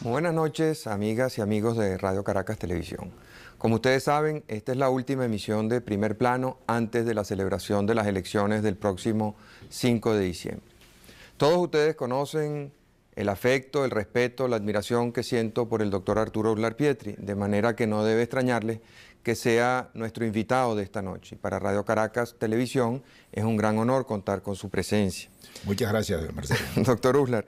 Muy buenas noches, amigas y amigos de Radio Caracas Televisión. Como ustedes saben, esta es la última emisión de Primer Plano antes de la celebración de las elecciones del próximo 5 de diciembre. Todos ustedes conocen el afecto, el respeto, la admiración que siento por el doctor Arturo Uslar Pietri, de manera que no debe extrañarles que sea nuestro invitado de esta noche. Para Radio Caracas Televisión es un gran honor contar con su presencia. Muchas gracias, Marcelo. Doctor Uslar,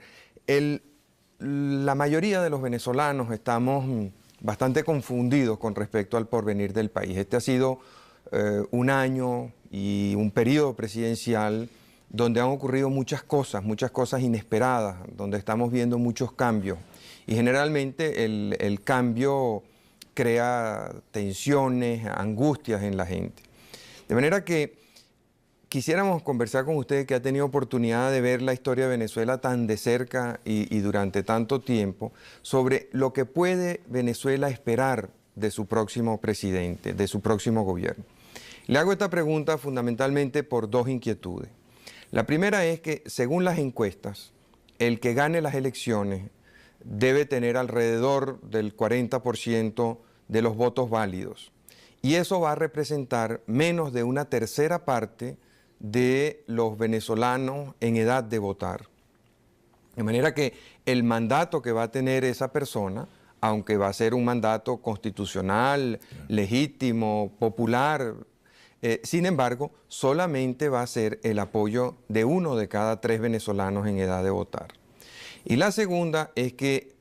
la mayoría de los venezolanos estamos bastante confundidos con respecto al porvenir del país. Este ha sido un año y un periodo presidencial donde han ocurrido muchas cosas inesperadas, donde estamos viendo muchos cambios. Y generalmente el cambio crea tensiones, angustias en la gente. De manera que quisiéramos conversar con usted, que ha tenido oportunidad de ver la historia de Venezuela tan de cerca y durante tanto tiempo, sobre lo que puede Venezuela esperar de su próximo presidente, de su próximo gobierno. Le hago esta pregunta fundamentalmente por dos inquietudes. La primera es que, según las encuestas, el que gane las elecciones debe tener alrededor del 40% de los votos válidos. Y eso va a representar menos de una tercera parte de los venezolanos en edad de votar. De manera que el mandato que va a tener esa persona, aunque va a ser un mandato constitucional, legítimo, popular, sin embargo, solamente va a ser el apoyo de 1 de cada 3 venezolanos en edad de votar. Y la segunda es que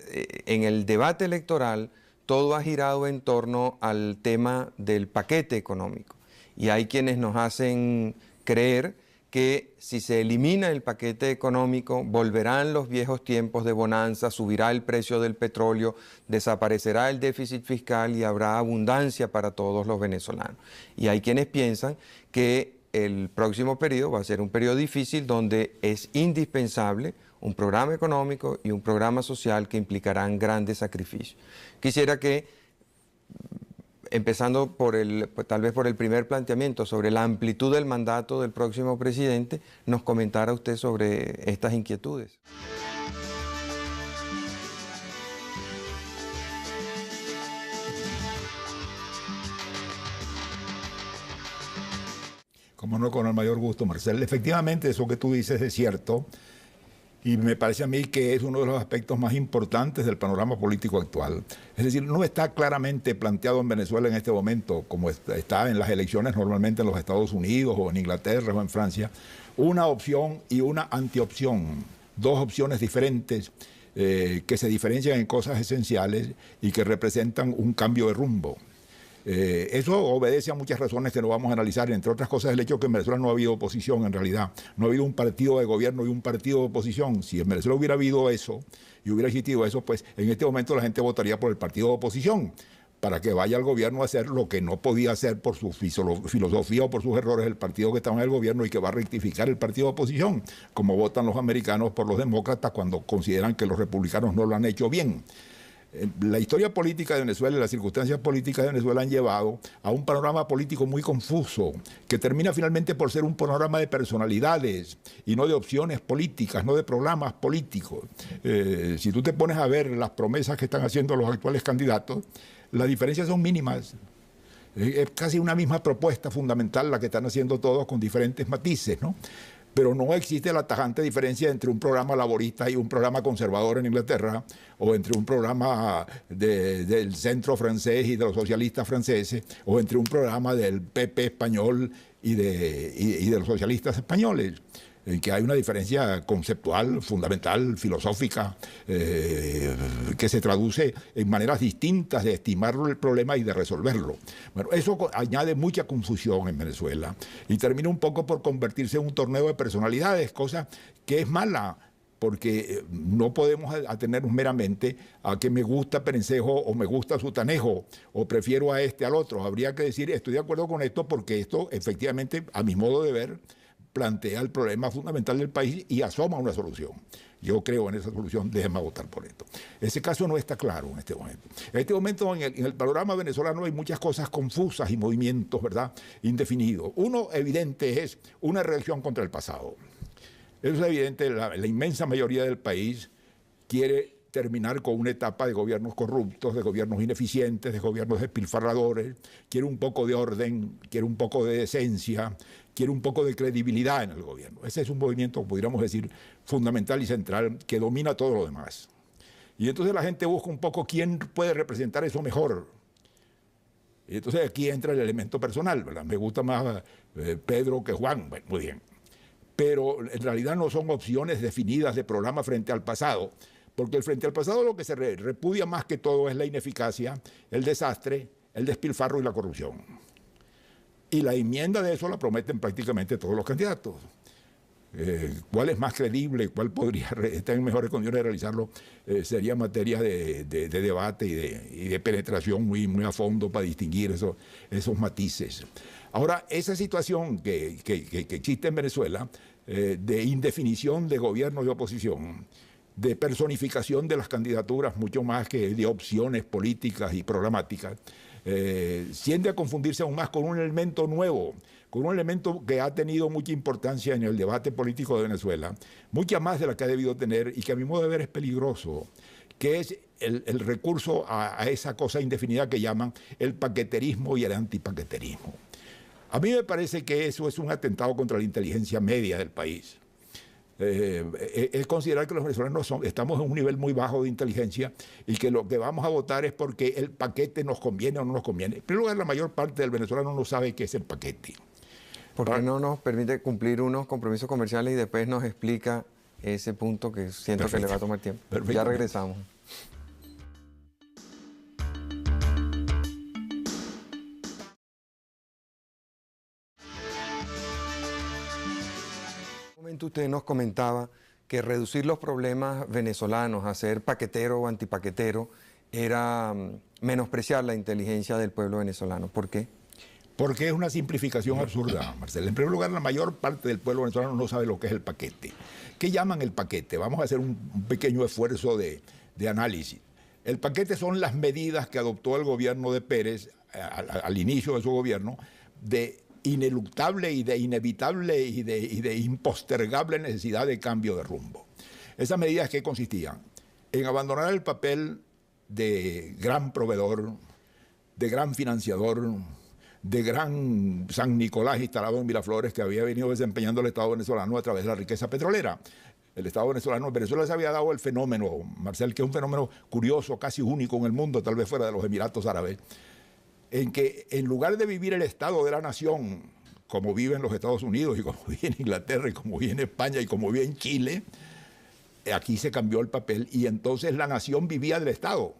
en el debate electoral todo ha girado en torno al tema del paquete económico. Y hay quienes nos hacen creer que si se elimina el paquete económico, volverán los viejos tiempos de bonanza, subirá el precio del petróleo, desaparecerá el déficit fiscal y habrá abundancia para todos los venezolanos. Y hay quienes piensan que el próximo periodo va a ser un periodo difícil donde es indispensable un programa económico y un programa social que implicarán grandes sacrificios. Quisiera que, empezando tal vez por el primer planteamiento sobre la amplitud del mandato del próximo presidente, nos comentara usted sobre estas inquietudes. Como no, con el mayor gusto, Marcelo. Efectivamente, eso que tú dices es cierto. Y me parece a mí que es uno de los aspectos más importantes del panorama político actual. Es decir, no está claramente planteado en Venezuela en este momento, como está en las elecciones normalmente en los Estados Unidos o en Inglaterra o en Francia, una opción y una antiopción, dos opciones diferentes que se diferencian en cosas esenciales y que representan un cambio de rumbo. Eso obedece a muchas razones que no vamos a analizar, entre otras cosas el hecho de que en Venezuela no ha habido oposición en realidad, no ha habido un partido de gobierno y un partido de oposición. Si en Venezuela hubiera habido eso y hubiera existido eso, pues en este momento la gente votaría por el partido de oposición para que vaya al gobierno a hacer lo que no podía hacer por su filosofía o por sus errores el partido que estaba en el gobierno y que va a rectificar el partido de oposición, como votan los americanos por los demócratas cuando consideran que los republicanos no lo han hecho bien. La historia política de Venezuela y las circunstancias políticas de Venezuela han llevado a un panorama político muy confuso, que termina finalmente por ser un panorama de personalidades y no de opciones políticas, no de programas políticos. Si tú te pones a ver las promesas que están haciendo los actuales candidatos, las diferencias son mínimas. Es casi una misma propuesta fundamental la que están haciendo todos con diferentes matices, ¿no? Pero no existe la tajante diferencia entre un programa laborista y un programa conservador en Inglaterra, o entre un programa del centro francés y de los socialistas franceses, o entre un programa del PP español y de los socialistas españoles, en que hay una diferencia conceptual, fundamental, filosófica, que se traduce en maneras distintas de estimar el problema y de resolverlo. Bueno, eso añade mucha confusión en Venezuela y termina un poco por convertirse en un torneo de personalidades, cosa que es mala, porque no podemos atenernos meramente a que me gusta Perencejo o me gusta Sutanejo o prefiero a este al otro. Habría que decir, estoy de acuerdo con esto porque esto efectivamente, a mi modo de ver, plantea el problema fundamental del país y asoma una solución. Yo creo en esa solución, déjenme votar por esto. Ese caso no está claro en este momento. En este momento, en el panorama venezolano hay muchas cosas confusas y movimientos, ¿verdad?, indefinidos. Uno evidente es una reacción contra el pasado. Eso es evidente, la inmensa mayoría del país quiere terminar con una etapa de gobiernos corruptos, de gobiernos ineficientes, de gobiernos despilfarradores, quiere un poco de orden, quiere un poco de decencia, quiere un poco de credibilidad en el gobierno. Ese es un movimiento, podríamos decir, fundamental y central que domina todo lo demás. Y entonces la gente busca un poco quién puede representar eso mejor. Y entonces aquí entra el elemento personal, ¿verdad? Me gusta más Pedro que Juan, bueno, muy bien. Pero en realidad no son opciones definidas de programa frente al pasado, porque el frente al pasado lo que se repudia más que todo es la ineficacia, el desastre, el despilfarro y la corrupción. Y la enmienda de eso la prometen prácticamente todos los candidatos. ¿Cuál es más creíble? ¿Cuál podría estar en mejores condiciones de realizarlo? Sería materia de debate y de penetración muy a fondo para distinguir esos matices. Ahora, esa situación que existe en Venezuela, de indefinición de gobierno y oposición, de personificación de las candidaturas mucho más que de opciones políticas y programáticas, tiende a confundirse aún más con un elemento nuevo, con un elemento que ha tenido mucha importancia en el debate político de Venezuela, mucha más de la que ha debido tener y que a mi modo de ver es peligroso, que es el recurso a esa cosa indefinida que llaman el paqueterismo y el antipaqueterismo. A mí me parece que eso es un atentado contra la inteligencia media del país. Es considerar que los venezolanos estamos en un nivel muy bajo de inteligencia y que lo que vamos a votar es porque el paquete nos conviene o no nos conviene. En primer lugar, la mayor parte del venezolano no sabe qué es el paquete. ¿Por qué no nos permite cumplir unos compromisos comerciales y después nos explica ese punto que siento que le va a tomar tiempo? Ya regresamos. Usted nos comentaba que reducir los problemas venezolanos a ser paquetero o antipaquetero era menospreciar la inteligencia del pueblo venezolano. ¿Por qué? Porque es una simplificación absurda, Marcelo. En primer lugar, la mayor parte del pueblo venezolano no sabe lo que es el paquete. ¿Qué llaman el paquete? Vamos a hacer un pequeño esfuerzo de análisis. El paquete son las medidas que adoptó el gobierno de Pérez al inicio de su gobierno de ineluctable y de inevitable y de impostergable necesidad de cambio de rumbo. Esas medidas, ¿qué consistían? En abandonar el papel de gran proveedor, de gran financiador, de gran San Nicolás instalado en Miraflores que había venido desempeñando el Estado venezolano a través de la riqueza petrolera. El Estado venezolano, en Venezuela se había dado el fenómeno, Marcel, que es un fenómeno curioso, casi único en el mundo, tal vez fuera de los Emiratos Árabes, en que en lugar de vivir el Estado de la nación, como vive en los Estados Unidos y como vive en Inglaterra y como vive en España y como vive en Chile, aquí se cambió el papel y entonces la nación vivía del Estado.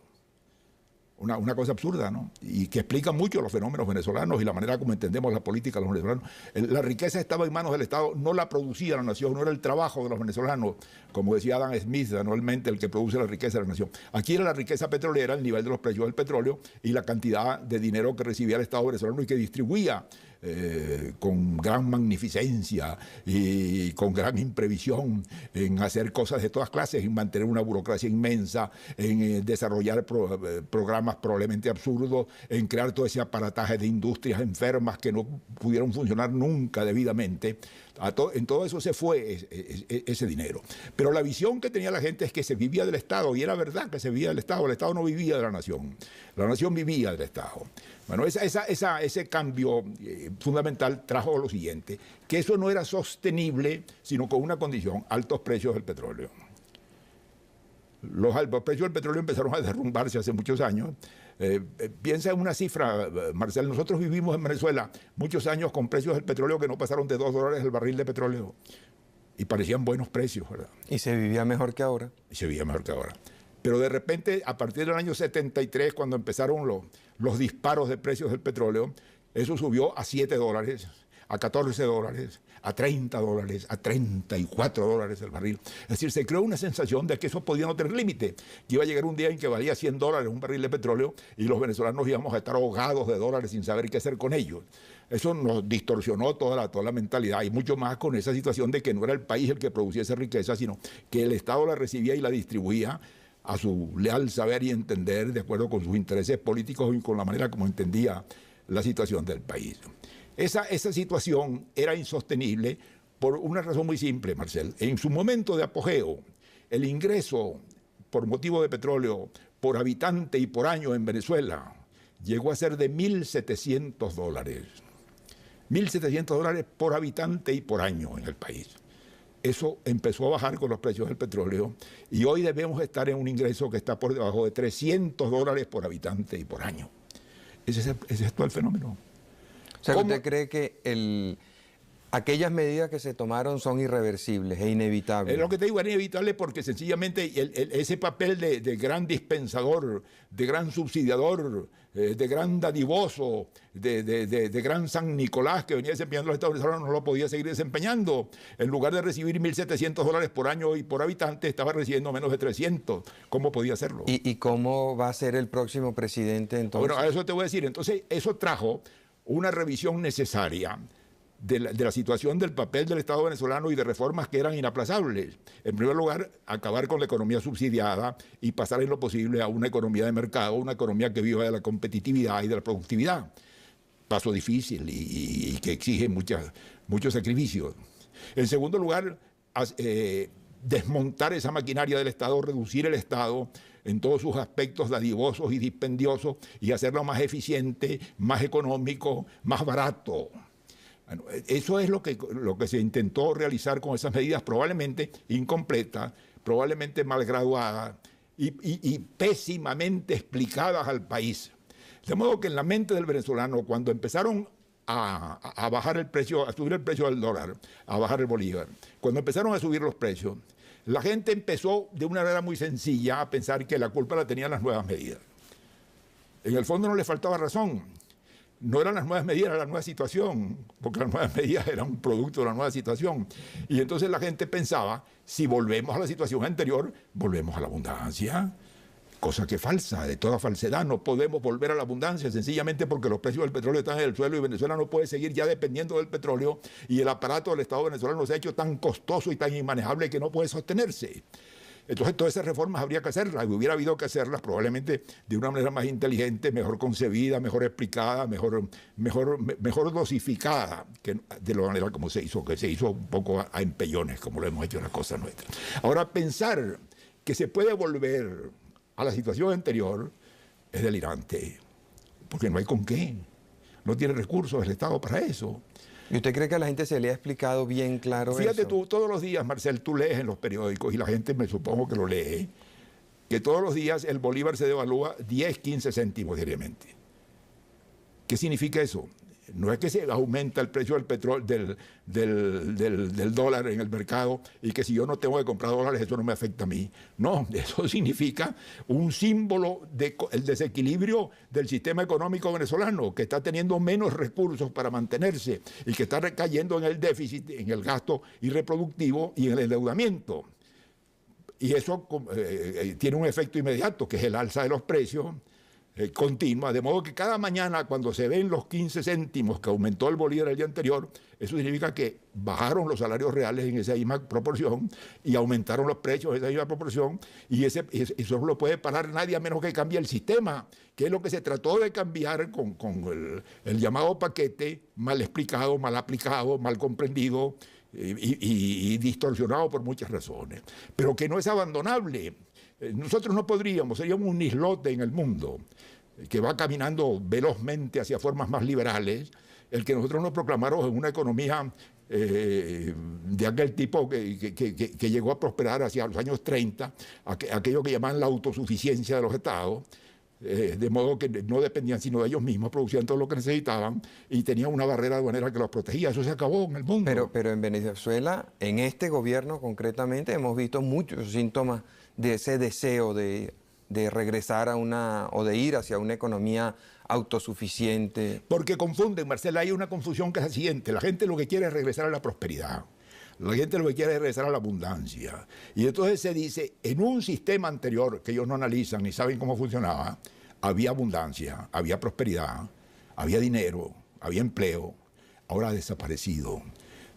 Una cosa absurda, ¿no? Y que explica mucho los fenómenos venezolanos y la manera como entendemos la política de los venezolanos. La riqueza estaba en manos del Estado, no la producía la nación, no era el trabajo de los venezolanos, como decía Adam Smith, anualmente el que produce la riqueza de la nación. Aquí era la riqueza petrolera, el nivel de los precios del petróleo y la cantidad de dinero que recibía el Estado venezolano y que distribuía con gran magnificencia y con gran imprevisión en hacer cosas de todas clases, en mantener una burocracia inmensa, en desarrollar programas probablemente absurdos, en crear todo ese aparataje de industrias enfermas que no pudieron funcionar nunca debidamente. En todo eso se fue ese dinero. Pero la visión que tenía la gente es que se vivía del Estado, y era verdad que se vivía del Estado. El Estado no vivía de la nación vivía del Estado. Bueno, ese cambio fundamental trajo lo siguiente, que eso no era sostenible, sino con una condición: altos precios del petróleo. Los altos precios del petróleo empezaron a derrumbarse hace muchos años. Piensa en una cifra, Marcel. Nosotros vivimos en Venezuela muchos años con precios del petróleo que no pasaron de $2 el barril de petróleo. Y parecían buenos precios, ¿verdad? Y se vivía mejor que ahora. Y se vivía mejor que ahora. Pero de repente, a partir del año 73, cuando empezaron los disparos de precios del petróleo, eso subió a $7, a $14, a $30, a $34 el barril. Es decir, se creó una sensación de que eso podía no tener límite. Que iba a llegar un día en que valía $100 un barril de petróleo y los venezolanos íbamos a estar ahogados de dólares sin saber qué hacer con ellos. Eso nos distorsionó toda la mentalidad, y mucho más con esa situación de que no era el país el que producía esa riqueza, sino que el Estado la recibía y la distribuía a su leal saber y entender, de acuerdo con sus intereses políticos y con la manera como entendía la situación del país. Esa situación era insostenible por una razón muy simple, Marcel. En su momento de apogeo, el ingreso por motivo de petróleo por habitante y por año en Venezuela llegó a ser de $1.700. $1.700 por habitante y por año en el país. Eso empezó a bajar con los precios del petróleo y hoy debemos estar en un ingreso que está por debajo de $300 por habitante y por año. Ese es todo el fenómeno. O sea, ¿usted cree que aquellas medidas que se tomaron son irreversibles e inevitables? Es lo que te digo, es inevitable porque sencillamente ese papel de gran dispensador, de gran subsidiador, de gran dadivoso, de gran San Nicolás que venía desempeñando los Estados Unidos, no lo podía seguir desempeñando. En lugar de recibir $1.700 por año y por habitante, estaba recibiendo menos de 300. ¿Cómo podía hacerlo? ¿Y cómo va a ser el próximo presidente entonces? Bueno, a eso te voy a decir. Entonces, eso trajo una revisión necesaria de la situación del papel del Estado venezolano y de reformas que eran inaplazables. En primer lugar, acabar con la economía subsidiada y pasar en lo posible a una economía de mercado, una economía que viva de la competitividad y de la productividad. Paso difícil y que exige muchos sacrificios. En segundo lugar, desmontar esa maquinaria del Estado, reducir el Estado en todos sus aspectos dadivosos y dispendiosos y hacerlo más eficiente, más económico, más barato. Bueno, eso es lo que se intentó realizar con esas medidas, probablemente incompletas, probablemente mal graduadas y pésimamente explicadas al país. De modo que en la mente del venezolano, cuando empezaron a bajar el precio, a subir el precio del dólar, a bajar el bolívar, cuando empezaron a subir los precios, la gente empezó de una manera muy sencilla a pensar que la culpa la tenían las nuevas medidas. En el fondo no le faltaba razón. No eran las nuevas medidas, era la nueva situación, porque las nuevas medidas eran un producto de la nueva situación. Y entonces la gente pensaba, si volvemos a la situación anterior, volvemos a la abundancia. Cosa que es falsa, de toda falsedad. No podemos volver a la abundancia sencillamente porque los precios del petróleo están en el suelo y Venezuela no puede seguir ya dependiendo del petróleo y el aparato del Estado venezolano se ha hecho tan costoso y tan inmanejable que no puede sostenerse. Entonces todas esas reformas habría que hacerlas, y hubiera habido que hacerlas probablemente de una manera más inteligente, mejor concebida, mejor explicada, mejor dosificada, que de la manera como se hizo, que se hizo un poco a empellones, como lo hemos hecho en las cosas nuestras. Ahora, pensar que se puede volver a la situación anterior es delirante, porque no hay con qué, no tiene recursos el Estado para eso. ¿Y usted cree que a la gente se le ha explicado bien claro eso? Fíjate tú, todos los días, Marcel, tú lees en los periódicos, y la gente me supongo que lo lee, que todos los días el bolívar se devalúa 10, 15 céntimos diariamente. ¿Qué significa eso? No es que se aumenta el precio del petróleo, del dólar en el mercado y que si yo no tengo que comprar dólares eso no me afecta a mí. No, eso significa un símbolo del desequilibrio del sistema económico venezolano, que está teniendo menos recursos para mantenerse y que está recayendo en el déficit, en el gasto irreproductivo y en el endeudamiento. Y eso tiene un efecto inmediato, que es el alza de los precios, continua, de modo que cada mañana cuando se ven los 15 céntimos que aumentó el bolívar el día anterior, eso significa que bajaron los salarios reales en esa misma proporción y aumentaron los precios en esa misma proporción y eso no lo puede parar nadie a menos que cambie el sistema, que es lo que se trató de cambiar con el llamado paquete mal explicado, mal aplicado, mal comprendido y distorsionado por muchas razones, pero que no es abandonable. Nosotros no podríamos, seríamos un islote en el mundo que va caminando velozmente hacia formas más liberales, el que nosotros nos proclamáramos en una economía de aquel tipo que llegó a prosperar hacia los años 30, aquello que llaman la autosuficiencia de los estados, de modo que no dependían sino de ellos mismos, producían todo lo que necesitaban y tenían una barrera aduanera que los protegía. Eso se acabó en el mundo. Pero en Venezuela, en este gobierno concretamente, hemos visto muchos síntomas de ese deseo de regresar a o de ir hacia una economía autosuficiente. Porque confunden, Marcela, hay una confusión que es la siguiente. La gente lo que quiere es regresar a la prosperidad. La gente lo que quiere es regresar a la abundancia. Y entonces se dice, en un sistema anterior que ellos no analizan ni saben cómo funcionaba, había abundancia, había prosperidad, había dinero, había empleo, ahora ha desaparecido.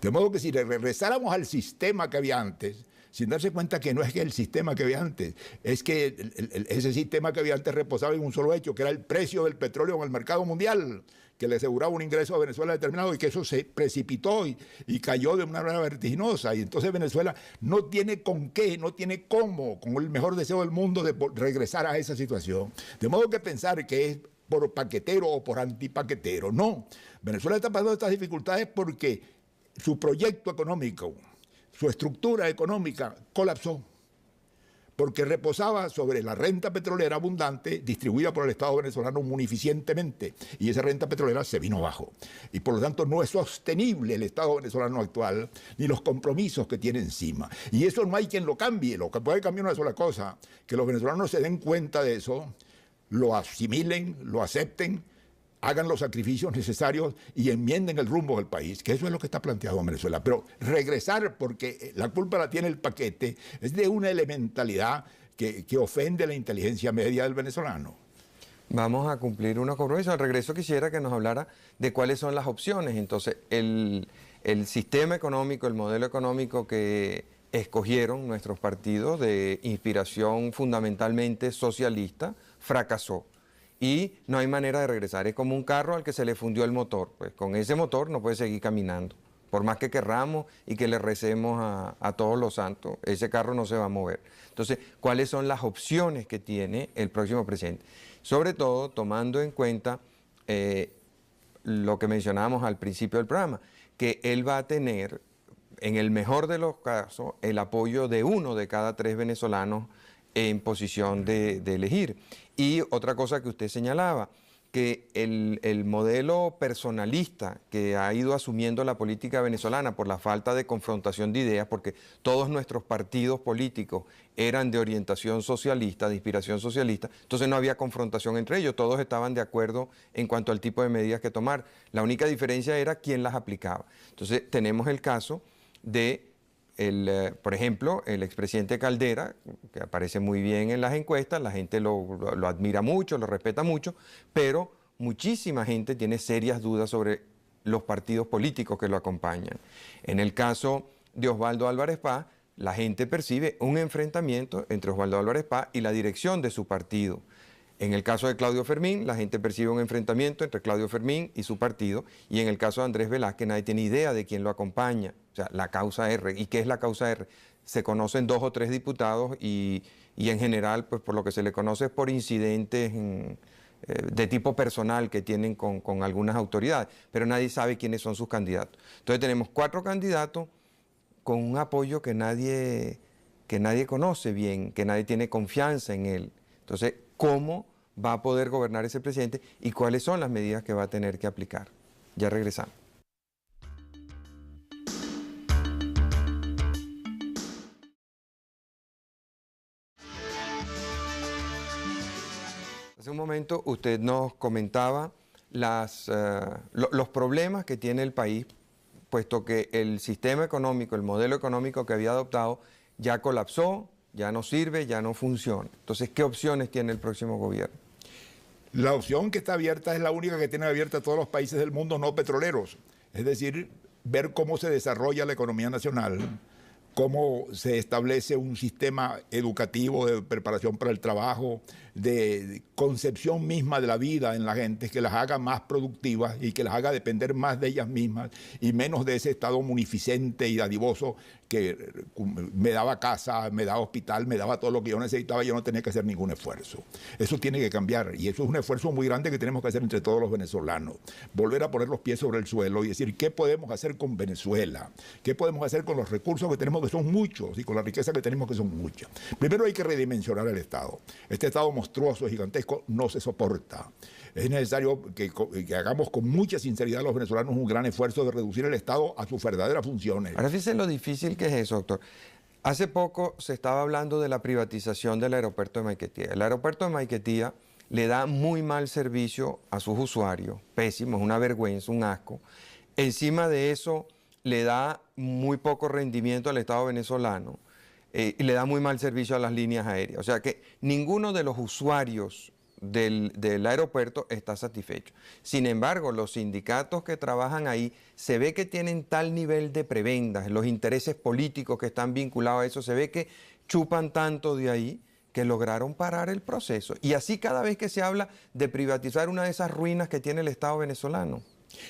De modo que si regresáramos al sistema que había antes, sin darse cuenta que no es que el sistema que había antes, es que ese sistema que había antes reposaba en un solo hecho, que era el precio del petróleo en el mercado mundial, que le aseguraba un ingreso a Venezuela determinado, y que eso se precipitó y cayó de una manera vertiginosa. Y entonces Venezuela no tiene con qué, no tiene cómo, con el mejor deseo del mundo, de regresar a esa situación. De modo que pensar que es por paquetero o por antipaquetero, no. Venezuela está pasando estas dificultades porque su proyecto económico, su estructura económica colapsó, porque reposaba sobre la renta petrolera abundante distribuida por el Estado venezolano munificentemente, y esa renta petrolera se vino abajo. Y por lo tanto no es sostenible el Estado venezolano actual, ni los compromisos que tiene encima. Y eso no hay quien lo cambie. Lo que puede cambiar una sola cosa, que los venezolanos se den cuenta de eso, lo asimilen, lo acepten, hagan los sacrificios necesarios y enmienden el rumbo del país, que eso es lo que está planteado en Venezuela. Pero regresar, porque la culpa la tiene el paquete, es de una elementalidad que ofende la inteligencia media del venezolano. Vamos a cumplir unos compromisos. Al regreso quisiera que nos hablara de cuáles son las opciones. Entonces, el sistema económico, el modelo económico que escogieron nuestros partidos de inspiración fundamentalmente socialista, fracasó. Y no hay manera de regresar. Es como un carro al que se le fundió el motor. Pues con ese motor no puede seguir caminando. Por más que querramos y que le recemos a todos los santos, ese carro no se va a mover. Entonces, ¿cuáles son las opciones que tiene el próximo presidente? Sobre todo tomando en cuenta lo que mencionábamos al principio del programa, que él va a tener, en el mejor de los casos, el apoyo de 1 de cada 3 venezolanos en posición de elegir. Y otra cosa que usted señalaba, que el modelo personalista que ha ido asumiendo la política venezolana por la falta de confrontación de ideas, porque todos nuestros partidos políticos eran de orientación socialista, de inspiración socialista, entonces no había confrontación entre ellos, todos estaban de acuerdo en cuanto al tipo de medidas que tomar. La única diferencia era quién las aplicaba. Entonces tenemos el caso de por ejemplo, el expresidente Caldera, que aparece muy bien en las encuestas, la gente lo admira mucho, lo respeta mucho, pero muchísima gente tiene serias dudas sobre los partidos políticos que lo acompañan. En el caso de Osvaldo Álvarez Paz, la gente percibe un enfrentamiento entre Osvaldo Álvarez Paz y la dirección de su partido. En el caso de Claudio Fermín, la gente percibe un enfrentamiento entre Claudio Fermín y su partido, y en el caso de Andrés Velázquez nadie tiene idea de quién lo acompaña, o sea, la causa R. ¿Y qué es la causa R? Se conocen 2 o 3 diputados y en general, pues por lo que se le conoce es por incidentes de tipo personal que tienen con algunas autoridades, pero nadie sabe quiénes son sus candidatos. Entonces tenemos 4 candidatos con un apoyo que nadie conoce bien, que nadie tiene confianza en él. Entonces, ¿cómo va a poder gobernar ese presidente y cuáles son las medidas que va a tener que aplicar? Ya regresamos. Hace un momento usted nos comentaba los problemas que tiene el país, puesto que el sistema económico, el modelo económico que había adoptado ya colapsó, ya no sirve, ya no funciona. Entonces, ¿qué opciones tiene el próximo gobierno? La opción que está abierta es la única que tienen abierta todos los países del mundo no petroleros. Es decir, ver cómo se desarrolla la economía nacional, cómo se establece un sistema educativo de preparación para el trabajo, de concepción misma de la vida en la gente, que las haga más productivas y que las haga depender más de ellas mismas y menos de ese estado munificente y dadivoso que me daba casa, me daba hospital, me daba todo lo que yo necesitaba y yo no tenía que hacer ningún esfuerzo. Eso tiene que cambiar y eso es un esfuerzo muy grande que tenemos que hacer entre todos los venezolanos. Volver a poner los pies sobre el suelo y decir qué podemos hacer con Venezuela, qué podemos hacer con los recursos que tenemos que son muchos y con la riqueza que tenemos que son muchas. Primero hay que redimensionar el Estado. Este Estado monstruoso, gigantesco, no se soporta. Es necesario que hagamos con mucha sinceridad los venezolanos un gran esfuerzo de reducir el Estado a sus verdaderas funciones. Ahora fíjense lo difícil que es eso, doctor. Hace poco se estaba hablando de la privatización del aeropuerto de Maiquetía. El aeropuerto de Maiquetía le da muy mal servicio a sus usuarios, pésimo, es una vergüenza, un asco. Encima de eso le da muy poco rendimiento al Estado venezolano y le da muy mal servicio a las líneas aéreas. O sea que ninguno de los usuarios del aeropuerto está satisfecho. Sin embargo, los sindicatos que trabajan ahí se ve que tienen tal nivel de prebendas, los intereses políticos que están vinculados a eso, se ve que chupan tanto de ahí que lograron parar el proceso. Y así cada vez que se habla de privatizar una de esas ruinas que tiene el Estado venezolano.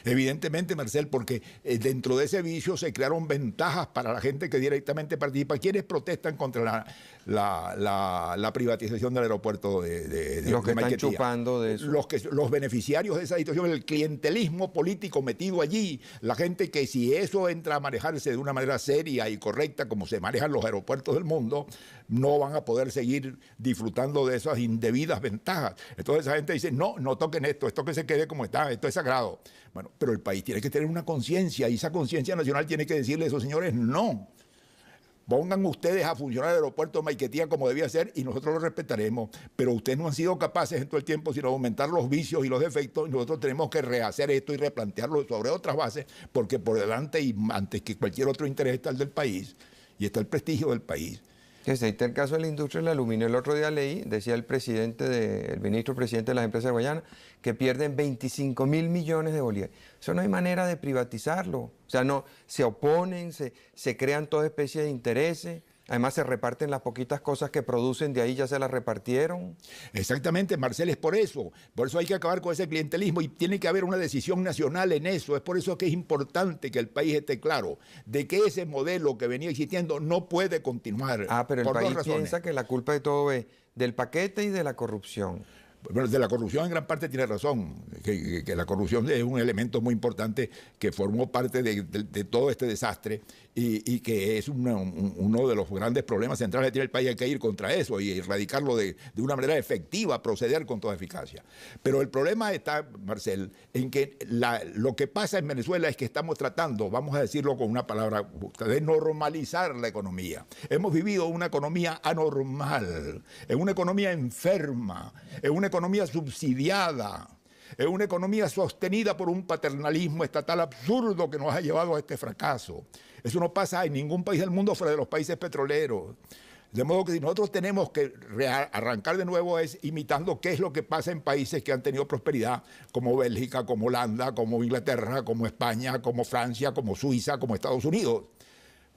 Evidentemente, Marcel, porque dentro de ese vicio se crearon ventajas para la gente que directamente participa. ¿Quiénes protestan contra la privatización del aeropuerto de Los que están Maiquetía? chupando de eso. Los beneficiarios de esa situación, el clientelismo político metido allí, la gente que si eso entra a manejarse de una manera seria y correcta, como se manejan los aeropuertos del mundo, no van a poder seguir disfrutando de esas indebidas ventajas. Entonces esa gente dice, no, no toquen esto que se quede como está, esto es sagrado. Bueno, pero el país tiene que tener una conciencia y esa conciencia nacional tiene que decirle a esos señores, no. Pongan ustedes a funcionar el aeropuerto de Maiquetía como debía ser y nosotros lo respetaremos. Pero ustedes no han sido capaces en todo el tiempo sino aumentar los vicios y los defectos. Y nosotros tenemos que rehacer esto y replantearlo sobre otras bases porque por delante y antes que cualquier otro interés está el del país y está el prestigio del país. Está el caso de la industria del aluminio. El otro día leí, decía el ministro presidente de las empresas de Guayana, que pierden 25.000 millones de bolívares. Eso no hay manera de privatizarlo. O sea, no, se oponen, se crean toda especie de intereses. Además se reparten las poquitas cosas que producen, de ahí ya se las repartieron. Exactamente, Marcel, es por eso hay que acabar con ese clientelismo y tiene que haber una decisión nacional en eso. Es por eso que es importante que el país esté claro de que ese modelo que venía existiendo no puede continuar. Pero el país piensa que la culpa de todo es del paquete y de la corrupción. Bueno, de la corrupción en gran parte tiene razón, que la corrupción es un elemento muy importante que formó parte de todo este desastre y que es uno de los grandes problemas centrales que tiene el país. Hay que ir contra eso y erradicarlo de una manera efectiva, proceder con toda eficacia. Pero el problema está, Marcel, en que lo que pasa en Venezuela es que estamos tratando, vamos a decirlo con una palabra justa, de normalizar la economía. Hemos vivido una economía anormal, en una economía enferma, en una economía subsidiada, es una economía sostenida por un paternalismo estatal absurdo que nos ha llevado a este fracaso. Eso no pasa en ningún país del mundo fuera de los países petroleros. De modo que si nosotros tenemos que arrancar de nuevo es imitando qué es lo que pasa en países que han tenido prosperidad, como Bélgica, como Holanda, como Inglaterra, como España, como Francia, como Suiza, como Estados Unidos.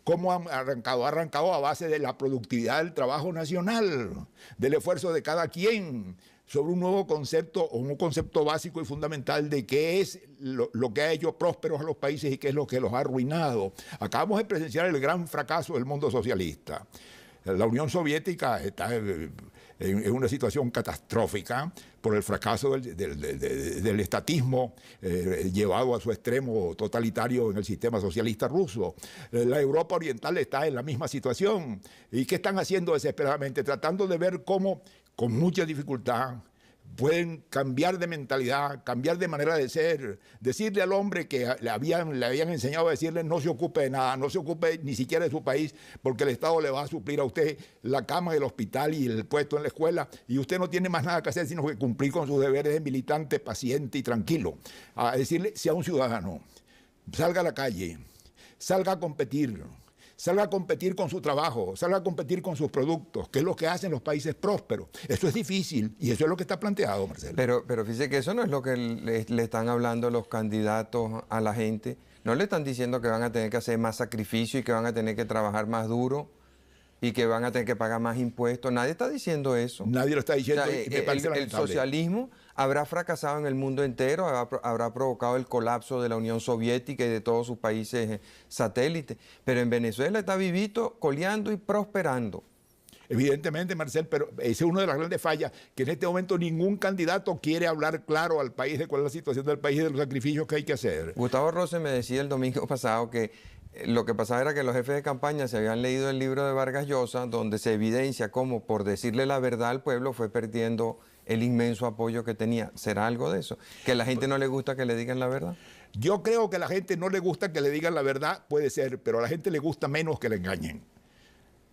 ¿Cómo han arrancado? Ha arrancado a base de la productividad del trabajo nacional, del esfuerzo de cada quien, sobre un nuevo concepto o un concepto básico y fundamental de qué es lo que ha hecho prósperos a los países y qué es lo que los ha arruinado. Acabamos de presenciar el gran fracaso del mundo socialista. La Unión Soviética está en una situación catastrófica por el fracaso del estatismo llevado a su extremo totalitario en el sistema socialista ruso. La Europa Oriental está en la misma situación. ¿Y qué están haciendo desesperadamente? Tratando de ver cómo, con mucha dificultad, pueden cambiar de mentalidad, cambiar de manera de ser, decirle al hombre que le habían enseñado a decirle no se ocupe de nada, no se ocupe ni siquiera de su país, porque el Estado le va a suplir a usted la cama del hospital y el puesto en la escuela, y usted no tiene más nada que hacer sino que cumplir con sus deberes de militante, paciente y tranquilo. A decirle, sea un ciudadano, salga a la calle, salga a competir con su trabajo, salga a competir con sus productos, que es lo que hacen los países prósperos. Eso es difícil y eso es lo que está planteado, Marcelo. Pero fíjese que eso no es lo que le están hablando los candidatos a la gente. No le están diciendo que van a tener que hacer más sacrificio y que van a tener que trabajar más duro y que van a tener que pagar más impuestos. Nadie está diciendo eso. Nadie lo está diciendo. O sea, y me parece el socialismo habrá fracasado en el mundo entero, habrá provocado el colapso de la Unión Soviética y de todos sus países satélites. Pero en Venezuela está vivito, coleando y prosperando. Evidentemente, Marcel, pero esa es una de las grandes fallas, que en este momento ningún candidato quiere hablar claro al país de cuál es la situación del país y de los sacrificios que hay que hacer. Gustavo Rose me decía el domingo pasado que lo que pasaba era que los jefes de campaña se habían leído el libro de Vargas Llosa, donde se evidencia cómo por decirle la verdad al pueblo fue perdiendo el inmenso apoyo que tenía. ¿Será algo de eso? ¿Que a la gente no le gusta que le digan la verdad? Yo creo que a la gente no le gusta que le digan la verdad, puede ser, pero a la gente le gusta menos que le engañen.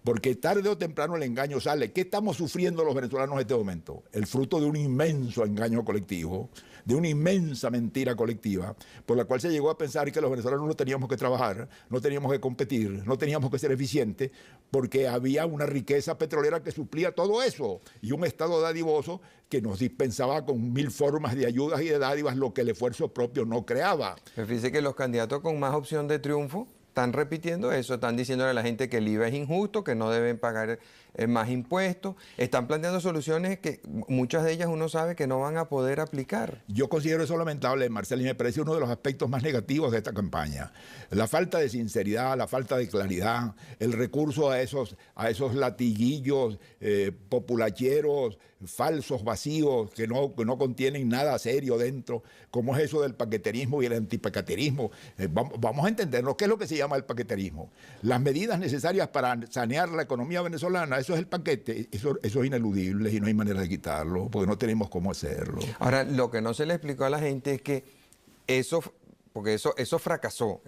porque tarde o temprano el engaño sale. ¿Qué estamos sufriendo los venezolanos en este momento? El fruto de un inmenso engaño colectivo, de una inmensa mentira colectiva, por la cual se llegó a pensar que los venezolanos no teníamos que trabajar, no teníamos que competir, no teníamos que ser eficientes, porque había una riqueza petrolera que suplía todo eso, y un Estado dadivoso que nos dispensaba con 1000 formas de ayudas y de dádivas lo que el esfuerzo propio no creaba. Me fíjese que los candidatos con más opción de triunfo están repitiendo eso, están diciéndole a la gente que el IVA es injusto, que no deben pagar más impuestos, están planteando soluciones que muchas de ellas uno sabe que no van a poder aplicar. Yo considero eso lamentable, Marcelo, y me parece uno de los aspectos más negativos de esta campaña. La falta de sinceridad, la falta de claridad, el recurso a esos latiguillos populacheros, falsos, vacíos, que no contienen nada serio dentro, como es eso del paqueterismo y el antipaqueterismo. Vamos a entendernos qué es lo que se llama el paqueterismo. Las medidas necesarias para sanear la economía venezolana, eso es el paquete, eso es ineludible y no hay manera de quitarlo, porque no tenemos cómo hacerlo. Ahora, lo que no se le explicó a la gente es que eso fracasó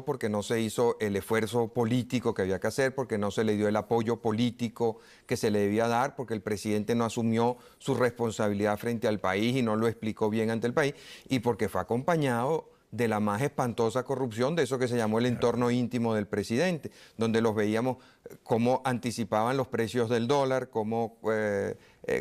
porque no se hizo el esfuerzo político que había que hacer, porque no se le dio el apoyo político que se le debía dar, porque el presidente no asumió su responsabilidad frente al país y no lo explicó bien ante el país, y porque fue acompañado de la más espantosa corrupción, de eso que se llamó el entorno íntimo del presidente, donde los veíamos cómo anticipaban los precios del dólar, cómo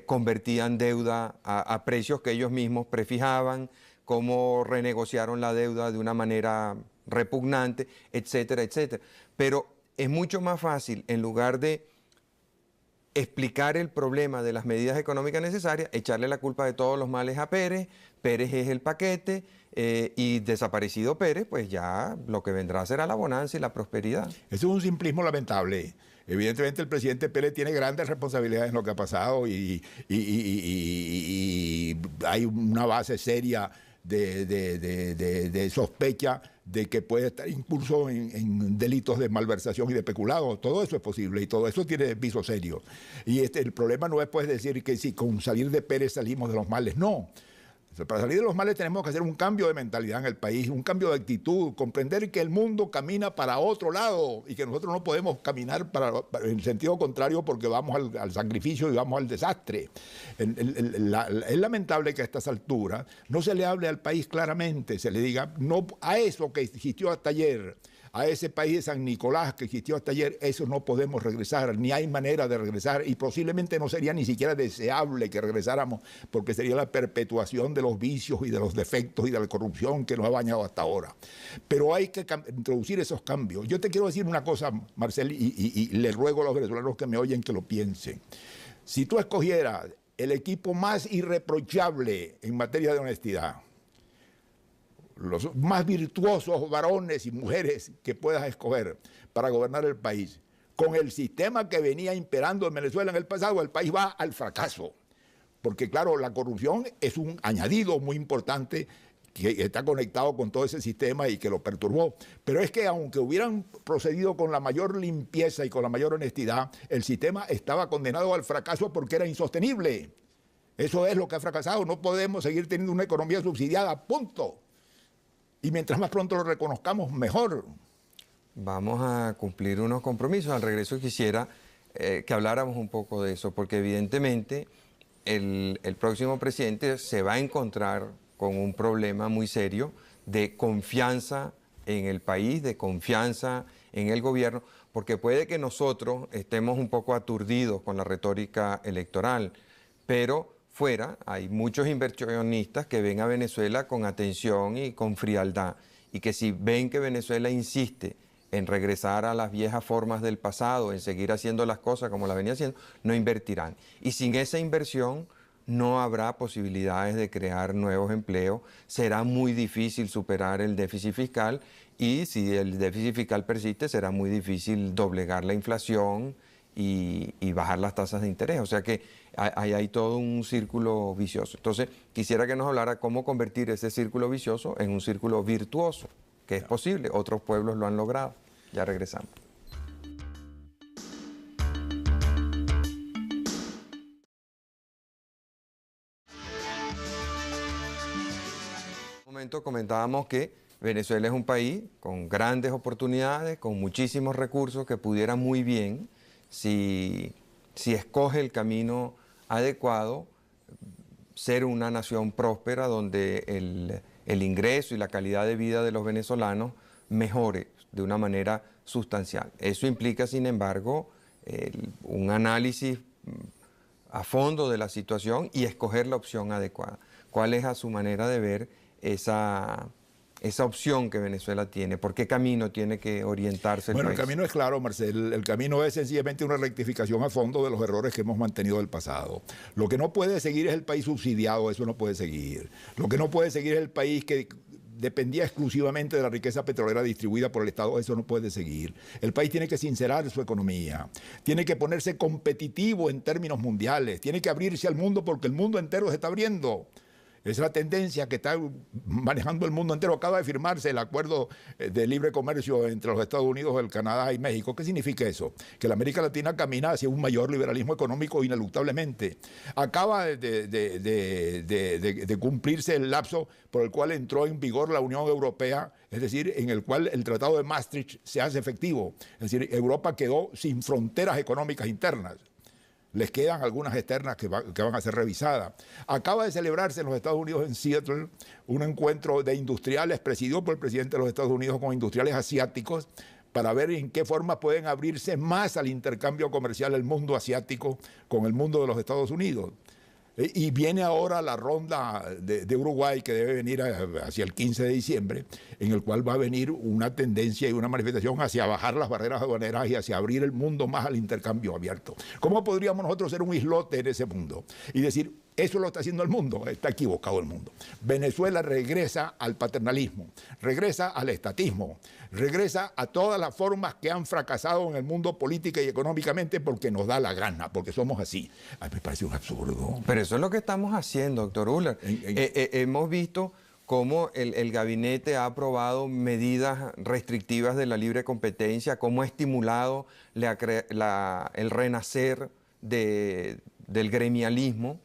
convertían deuda a precios que ellos mismos prefijaban, cómo renegociaron la deuda de una manera repugnante, etcétera, etcétera. Pero es mucho más fácil, en lugar de explicar el problema de las medidas económicas necesarias, echarle la culpa de todos los males a Pérez. Pérez es el paquete, y desaparecido Pérez, pues ya lo que vendrá será la bonanza y la prosperidad. Eso es un simplismo lamentable. Evidentemente el presidente Pérez tiene grandes responsabilidades en lo que ha pasado y hay una base seria de sospecha de que puede estar incurso en delitos de malversación y de peculado. Todo eso es posible y todo eso tiene viso serio. Y el problema no es pues decir que si con salir de Pérez salimos de los males, no. Para salir de los males tenemos que hacer un cambio de mentalidad en el país, un cambio de actitud, comprender que el mundo camina para otro lado y que nosotros no podemos caminar en sentido contrario porque vamos al sacrificio y vamos al desastre. Es lamentable que a estas alturas no se le hable al país claramente, se le diga no a eso que existió hasta ayer, a ese país de San Nicolás que existió hasta ayer, eso no podemos regresar, ni hay manera de regresar y posiblemente no sería ni siquiera deseable que regresáramos porque sería la perpetuación de los vicios y de los defectos y de la corrupción que nos ha bañado hasta ahora. Pero hay que introducir esos cambios. Yo te quiero decir una cosa, Marcel, y le ruego a los venezolanos que me oyen que lo piensen. Si tú escogieras el equipo más irreprochable en materia de honestidad, los más virtuosos varones y mujeres que puedas escoger para gobernar el país, con el sistema que venía imperando en Venezuela en el pasado, el país va al fracaso. Porque claro, la corrupción es un añadido muy importante que está conectado con todo ese sistema y que lo perturbó. Pero es que aunque hubieran procedido con la mayor limpieza y con la mayor honestidad, el sistema estaba condenado al fracaso porque era insostenible. Eso es lo que ha fracasado. No podemos seguir teniendo una economía subsidiada, punto. Y mientras más pronto lo reconozcamos, mejor. Vamos a cumplir unos compromisos. Al regreso quisiera que habláramos un poco de eso, porque evidentemente el próximo presidente se va a encontrar con un problema muy serio de confianza en el país, de confianza en el gobierno, porque puede que nosotros estemos un poco aturdidos con la retórica electoral, pero fuera hay muchos inversionistas que ven a Venezuela con atención y con frialdad, y que si ven que Venezuela insiste en regresar a las viejas formas del pasado, en seguir haciendo las cosas como las venía haciendo, no invertirán. Y sin esa inversión no habrá posibilidades de crear nuevos empleos, será muy difícil superar el déficit fiscal, y si el déficit fiscal persiste, será muy difícil doblegar la inflación y bajar las tasas de interés. O sea que hay todo un círculo vicioso. Entonces, quisiera que nos hablara cómo convertir ese círculo vicioso en un círculo virtuoso, que es posible. Otros pueblos lo han logrado. Ya regresamos. En un momento comentábamos que Venezuela es un país con grandes oportunidades, con muchísimos recursos que pudiera muy bien si escoge el camino adecuado, ser una nación próspera donde el ingreso y la calidad de vida de los venezolanos mejore de una manera sustancial. Eso implica, sin embargo, un análisis a fondo de la situación y escoger la opción adecuada. ¿Cuál es, a su manera de ver, esa opción que Venezuela tiene? ¿Por qué camino tiene que orientarse el Bueno, país? el camino es claro, Marcel. El camino es sencillamente una rectificación a fondo de los errores que hemos mantenido del pasado. Lo que no puede seguir es el país subsidiado, eso no puede seguir. Lo que no puede seguir es el país que dependía exclusivamente de la riqueza petrolera distribuida por el Estado, eso no puede seguir. El país tiene que sincerar su economía, tiene que ponerse competitivo en términos mundiales, tiene que abrirse al mundo porque el mundo entero se está abriendo. Es la tendencia que está manejando el mundo entero. Acaba de firmarse el acuerdo de libre comercio entre los Estados Unidos, el Canadá y México. ¿Qué significa eso? Que la América Latina camina hacia un mayor liberalismo económico ineluctablemente. Acaba de cumplirse el lapso por el cual entró en vigor la Unión Europea, es decir, en el cual el Tratado de Maastricht se hace efectivo. Es decir, Europa quedó sin fronteras económicas internas. Les quedan algunas externas que van a ser revisadas. Acaba de celebrarse en los Estados Unidos, en Seattle, un encuentro de industriales presidido por el presidente de los Estados Unidos con industriales asiáticos para ver en qué forma pueden abrirse más al intercambio comercial el mundo asiático con el mundo de los Estados Unidos. Y viene ahora la ronda de Uruguay, que debe venir hacia el 15 de diciembre, en el cual va a venir una tendencia y una manifestación hacia bajar las barreras aduaneras y hacia abrir el mundo más al intercambio abierto. ¿Cómo podríamos nosotros ser un islote en ese mundo? Y decir, eso lo está haciendo el mundo. Está equivocado el mundo. Venezuela regresa al paternalismo, regresa al estatismo, regresa a todas las formas que han fracasado en el mundo política y económicamente porque nos da la gana, porque somos así. Ay, me parece un absurdo. Pero eso es lo que estamos haciendo, doctor Uller. Hemos visto cómo el gabinete ha aprobado medidas restrictivas de la libre competencia, cómo ha estimulado el renacer del gremialismo,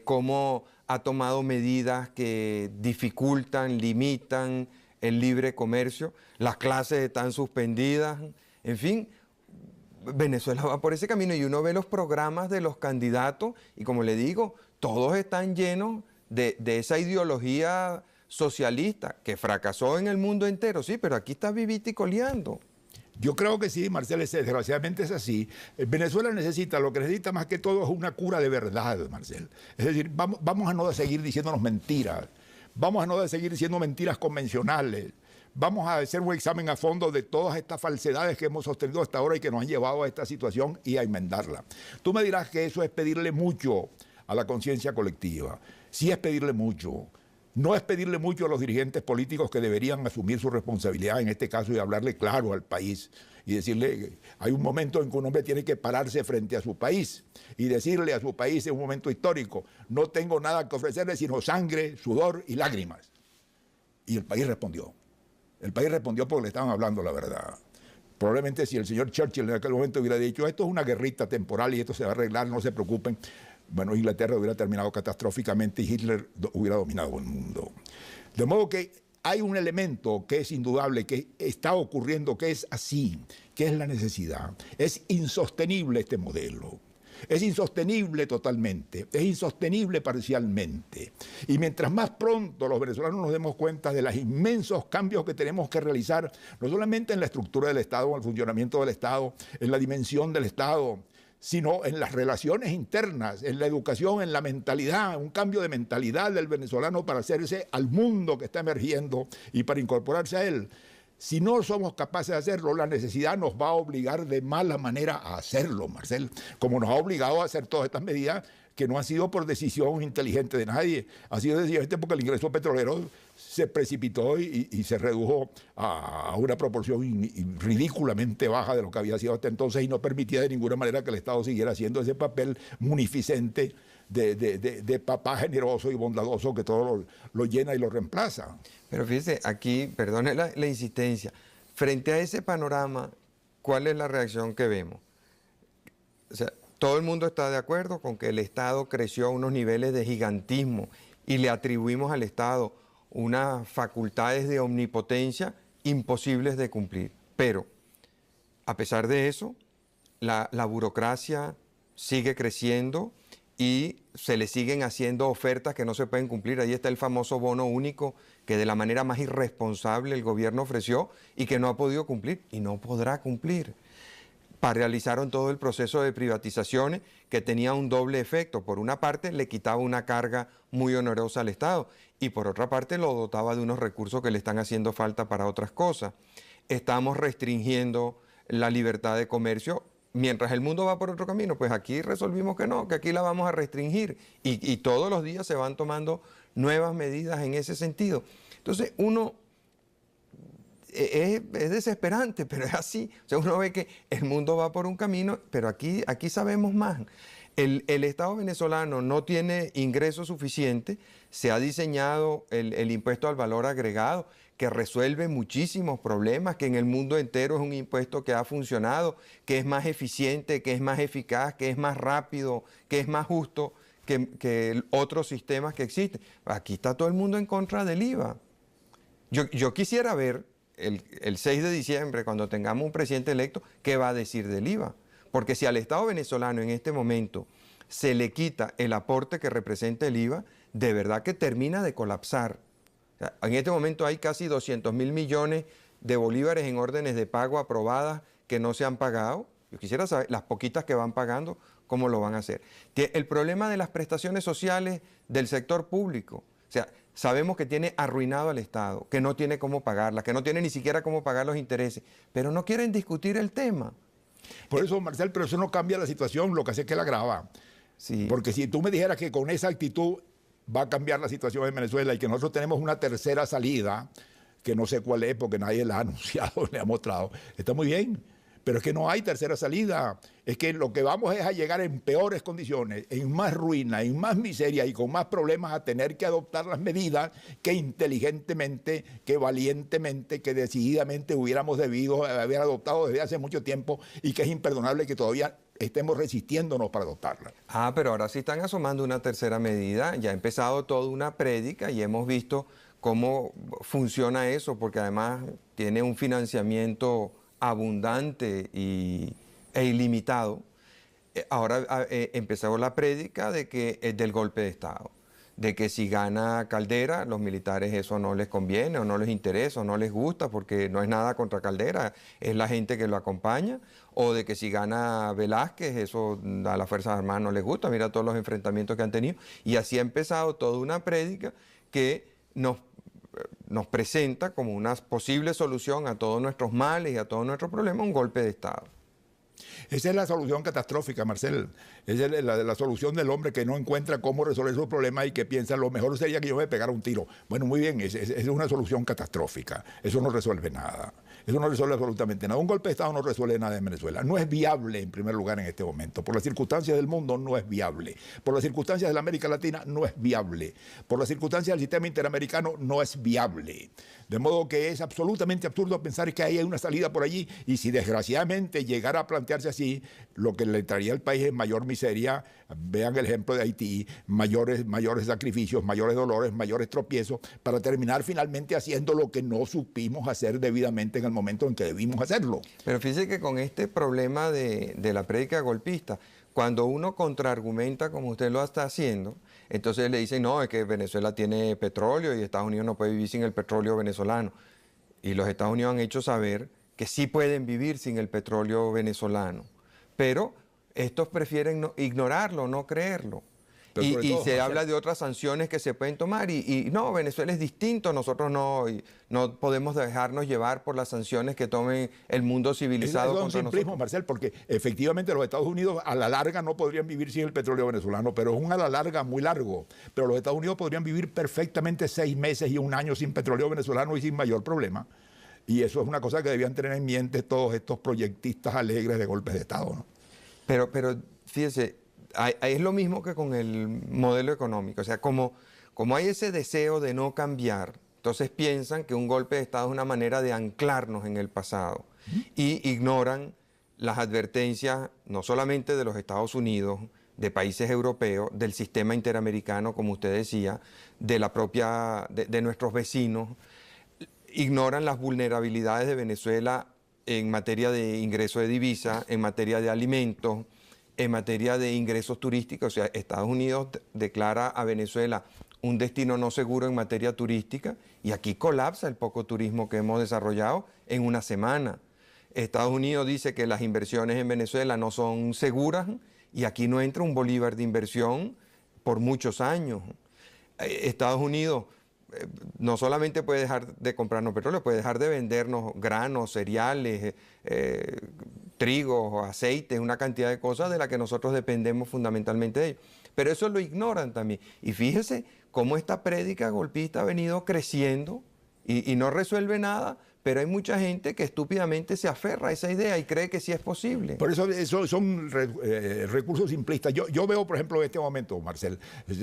cómo ha tomado medidas que dificultan, limitan el libre comercio, las clases están suspendidas, en fin. Venezuela va por ese camino y uno ve los programas de los candidatos y, como le digo, todos están llenos de esa ideología socialista que fracasó en el mundo entero, sí, pero aquí está vivita y coleando. Yo creo que sí, Marcel, desgraciadamente es así. Venezuela necesita, lo que necesita más que todo es una cura de verdad, Marcel. Es decir, vamos a no seguir diciéndonos mentiras, vamos a no seguir diciendo mentiras convencionales. Vamos a hacer un examen a fondo de todas estas falsedades que hemos sostenido hasta ahora y que nos han llevado a esta situación y a enmendarla. Tú me dirás que eso es pedirle mucho a la conciencia colectiva. Sí es pedirle mucho. No es pedirle mucho a los dirigentes políticos que deberían asumir su responsabilidad en este caso y hablarle claro al país y decirle, hay un momento en que un hombre tiene que pararse frente a su país y decirle a su país en un momento histórico, no tengo nada que ofrecerle sino sangre, sudor y lágrimas. Y el país respondió. El país respondió porque le estaban hablando la verdad. Probablemente si el señor Churchill en aquel momento hubiera dicho, esto es una guerrita temporal y esto se va a arreglar, no se preocupen, bueno, Inglaterra hubiera terminado catastróficamente y Hitler hubiera dominado el mundo. De modo que hay un elemento que es indudable, que está ocurriendo, que es así, que es la necesidad. Es insostenible este modelo. Es insostenible totalmente, es insostenible parcialmente. Y mientras más pronto los venezolanos nos demos cuenta de los inmensos cambios que tenemos que realizar, no solamente en la estructura del Estado, en el funcionamiento del Estado, en la dimensión del Estado, sino en las relaciones internas, en la educación, en la mentalidad, un cambio de mentalidad del venezolano para hacerse al mundo que está emergiendo y para incorporarse a él. Si no somos capaces de hacerlo, la necesidad nos va a obligar de mala manera a hacerlo, Marcel, como nos ha obligado a hacer todas estas medidas que no han sido por decisión inteligente de nadie, ha sido decididamente porque el ingreso petrolero se precipitó y se redujo a una proporción ridículamente baja de lo que había sido hasta entonces y no permitía de ninguna manera que el Estado siguiera haciendo ese papel munificente de papá generoso y bondadoso que todo lo llena y lo reemplaza. Pero fíjese, aquí, perdone la insistencia, frente a ese panorama, ¿cuál es la reacción que vemos? O sea, todo el mundo está de acuerdo con que el Estado creció a unos niveles de gigantismo y le atribuimos al Estado unas facultades de omnipotencia imposibles de cumplir. Pero, a pesar de eso, la burocracia sigue creciendo y se le siguen haciendo ofertas que no se pueden cumplir. Ahí está el famoso bono único que de la manera más irresponsable el gobierno ofreció y que no ha podido cumplir y no podrá cumplir. Realizaron todo el proceso de privatizaciones que tenía un doble efecto. Por una parte, le quitaba una carga muy onerosa al Estado y por otra parte lo dotaba de unos recursos que le están haciendo falta para otras cosas. Estamos restringiendo la libertad de comercio. Mientras el mundo va por otro camino, pues aquí resolvimos que no, que aquí la vamos a restringir y todos los días se van tomando nuevas medidas en ese sentido. Entonces uno... Es desesperante, pero es así. O sea, uno ve que el mundo va por un camino, pero aquí sabemos más. El Estado venezolano no tiene ingresos suficientes. Se ha diseñado el impuesto al valor agregado, que resuelve muchísimos problemas, que en el mundo entero es un impuesto que ha funcionado, que es más eficiente, que es más eficaz, que es más rápido, que es más justo que otros sistemas que existen. Aquí está todo el mundo en contra del IVA. Yo quisiera ver el 6 de diciembre, cuando tengamos un presidente electo, ¿qué va a decir del IVA? Porque si al Estado venezolano en este momento se le quita el aporte que representa el IVA, de verdad que termina de colapsar. O sea, en este momento hay casi 200.000 millones de bolívares en órdenes de pago aprobadas que no se han pagado. Yo quisiera saber, las poquitas que van pagando, ¿cómo lo van a hacer? El problema de las prestaciones sociales del sector público. O sea, sabemos que tiene arruinado al Estado, que no tiene cómo pagarla, que no tiene ni siquiera cómo pagar los intereses, pero no quieren discutir el tema. Por eso, Marcel, pero eso no cambia la situación, lo que hace es que la agrava. Sí. Porque si tú me dijeras que con esa actitud va a cambiar la situación en Venezuela y que nosotros tenemos una tercera salida, que no sé cuál es porque nadie la ha anunciado, le ha mostrado, está muy bien. Pero es que no hay tercera salida. Es que lo que vamos es a llegar en peores condiciones, en más ruina, en más miseria y con más problemas a tener que adoptar las medidas que inteligentemente, que valientemente, que decididamente hubiéramos debido haber adoptado desde hace mucho tiempo y que es imperdonable que todavía estemos resistiéndonos para adoptarlas. Pero ahora sí están asomando una tercera medida. Ya ha empezado toda una prédica y hemos visto cómo funciona eso, porque además tiene un financiamiento abundante e ilimitado. Ahora empezó la prédica de que es del golpe de Estado, de que si gana Caldera, los militares eso no les conviene o no les interesa o no les gusta porque no es nada contra Caldera, es la gente que lo acompaña, o de que si gana Velázquez, eso a las Fuerzas Armadas no les gusta, mira todos los enfrentamientos que han tenido, y así ha empezado toda una prédica que nos presenta como una posible solución a todos nuestros males y a todos nuestros problemas un golpe de Estado. Esa es la solución catastrófica, Marcel. Esa es la solución del hombre que no encuentra cómo resolver sus problemas y que piensa lo mejor sería que yo me pegara un tiro. Bueno, muy bien, es una solución catastrófica. Eso no resuelve nada. Eso no resuelve absolutamente nada. Un golpe de Estado no resuelve nada en Venezuela. No es viable, en primer lugar, en este momento. Por las circunstancias del mundo, no es viable. Por las circunstancias de la América Latina, no es viable. Por las circunstancias del sistema interamericano, no es viable. De modo que es absolutamente absurdo pensar que hay una salida por allí y si desgraciadamente llegara a plantearse así, lo que le traería al país es mayor miseria. Vean el ejemplo de Haití, mayores sacrificios, mayores dolores, mayores tropiezos, para terminar finalmente haciendo lo que no supimos hacer debidamente en el momento en que debimos hacerlo. Pero fíjese que con este problema de la prédica golpista, cuando uno contraargumenta como usted lo está haciendo, entonces le dicen, no, es que Venezuela tiene petróleo y Estados Unidos no puede vivir sin el petróleo venezolano. Y los Estados Unidos han hecho saber que sí pueden vivir sin el petróleo venezolano. Pero estos prefieren ignorarlo, no creerlo. Y se habla de otras sanciones que se pueden tomar y no, Venezuela es distinto, nosotros no podemos dejarnos llevar por las sanciones que tome el mundo civilizado contra nosotros. Es un simplismo, Marcel, porque efectivamente los Estados Unidos a la larga no podrían vivir sin el petróleo venezolano, pero es un a la larga muy largo. Pero los Estados Unidos podrían vivir perfectamente 6 meses y 1 año sin petróleo venezolano y sin mayor problema. Y eso es una cosa que debían tener en mente todos estos proyectistas alegres de golpes de Estado, ¿no? Pero fíjese, es lo mismo que con el modelo económico. O sea, como hay ese deseo de no cambiar, entonces piensan que un golpe de Estado es una manera de anclarnos en el pasado y ignoran las advertencias no solamente de los Estados Unidos, de países europeos, del sistema interamericano, como usted decía, de nuestros vecinos, ignoran las vulnerabilidades de Venezuela en materia de ingreso de divisa, en materia de alimentos, en materia de ingresos turísticos. O sea, Estados Unidos declara a Venezuela un destino no seguro en materia turística y aquí colapsa el poco turismo que hemos desarrollado en una semana. Estados Unidos dice que las inversiones en Venezuela no son seguras y aquí no entra un bolívar de inversión por muchos años. Estados Unidos no solamente puede dejar de comprarnos petróleo, puede dejar de vendernos granos, cereales, trigo, aceite, una cantidad de cosas de las que nosotros dependemos fundamentalmente de ellos. Pero eso lo ignoran también. Y fíjese cómo esta prédica golpista ha venido creciendo y no resuelve nada, pero hay mucha gente que estúpidamente se aferra a esa idea y cree que sí es posible. Por eso son recursos simplistas. Yo veo, por ejemplo, en este momento, Marcel,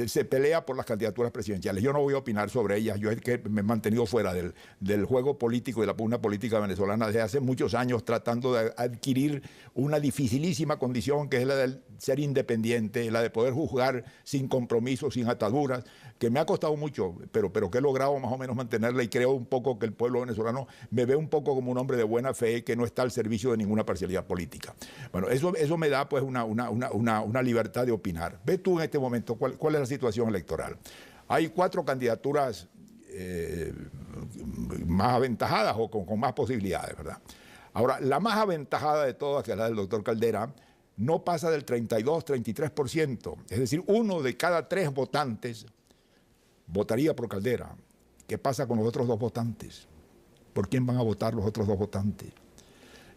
se pelea por las candidaturas presidenciales. Yo no voy a opinar sobre ellas. Yo es que me he mantenido fuera del juego político y de la pugna política venezolana desde hace muchos años, tratando de adquirir una dificilísima condición que es la de ser independiente, la de poder juzgar sin compromisos, sin ataduras, que me ha costado mucho, pero que he logrado más o menos mantenerla y creo un poco que el pueblo venezolano me ve un poco como un hombre de buena fe que no está al servicio de ninguna parcialidad política. Bueno, eso me da pues una libertad de opinar. Ve tú en este momento cuál es la situación electoral. Hay 4 candidaturas más aventajadas o con más posibilidades, ¿verdad? Ahora, la más aventajada de todas, que es la del doctor Caldera, no pasa del 32-33%. Es decir, 1 de cada 3 votantes votaría por Caldera. ¿Qué pasa con los otros 2 votantes? ¿Por quién van a votar los otros 2 votantes?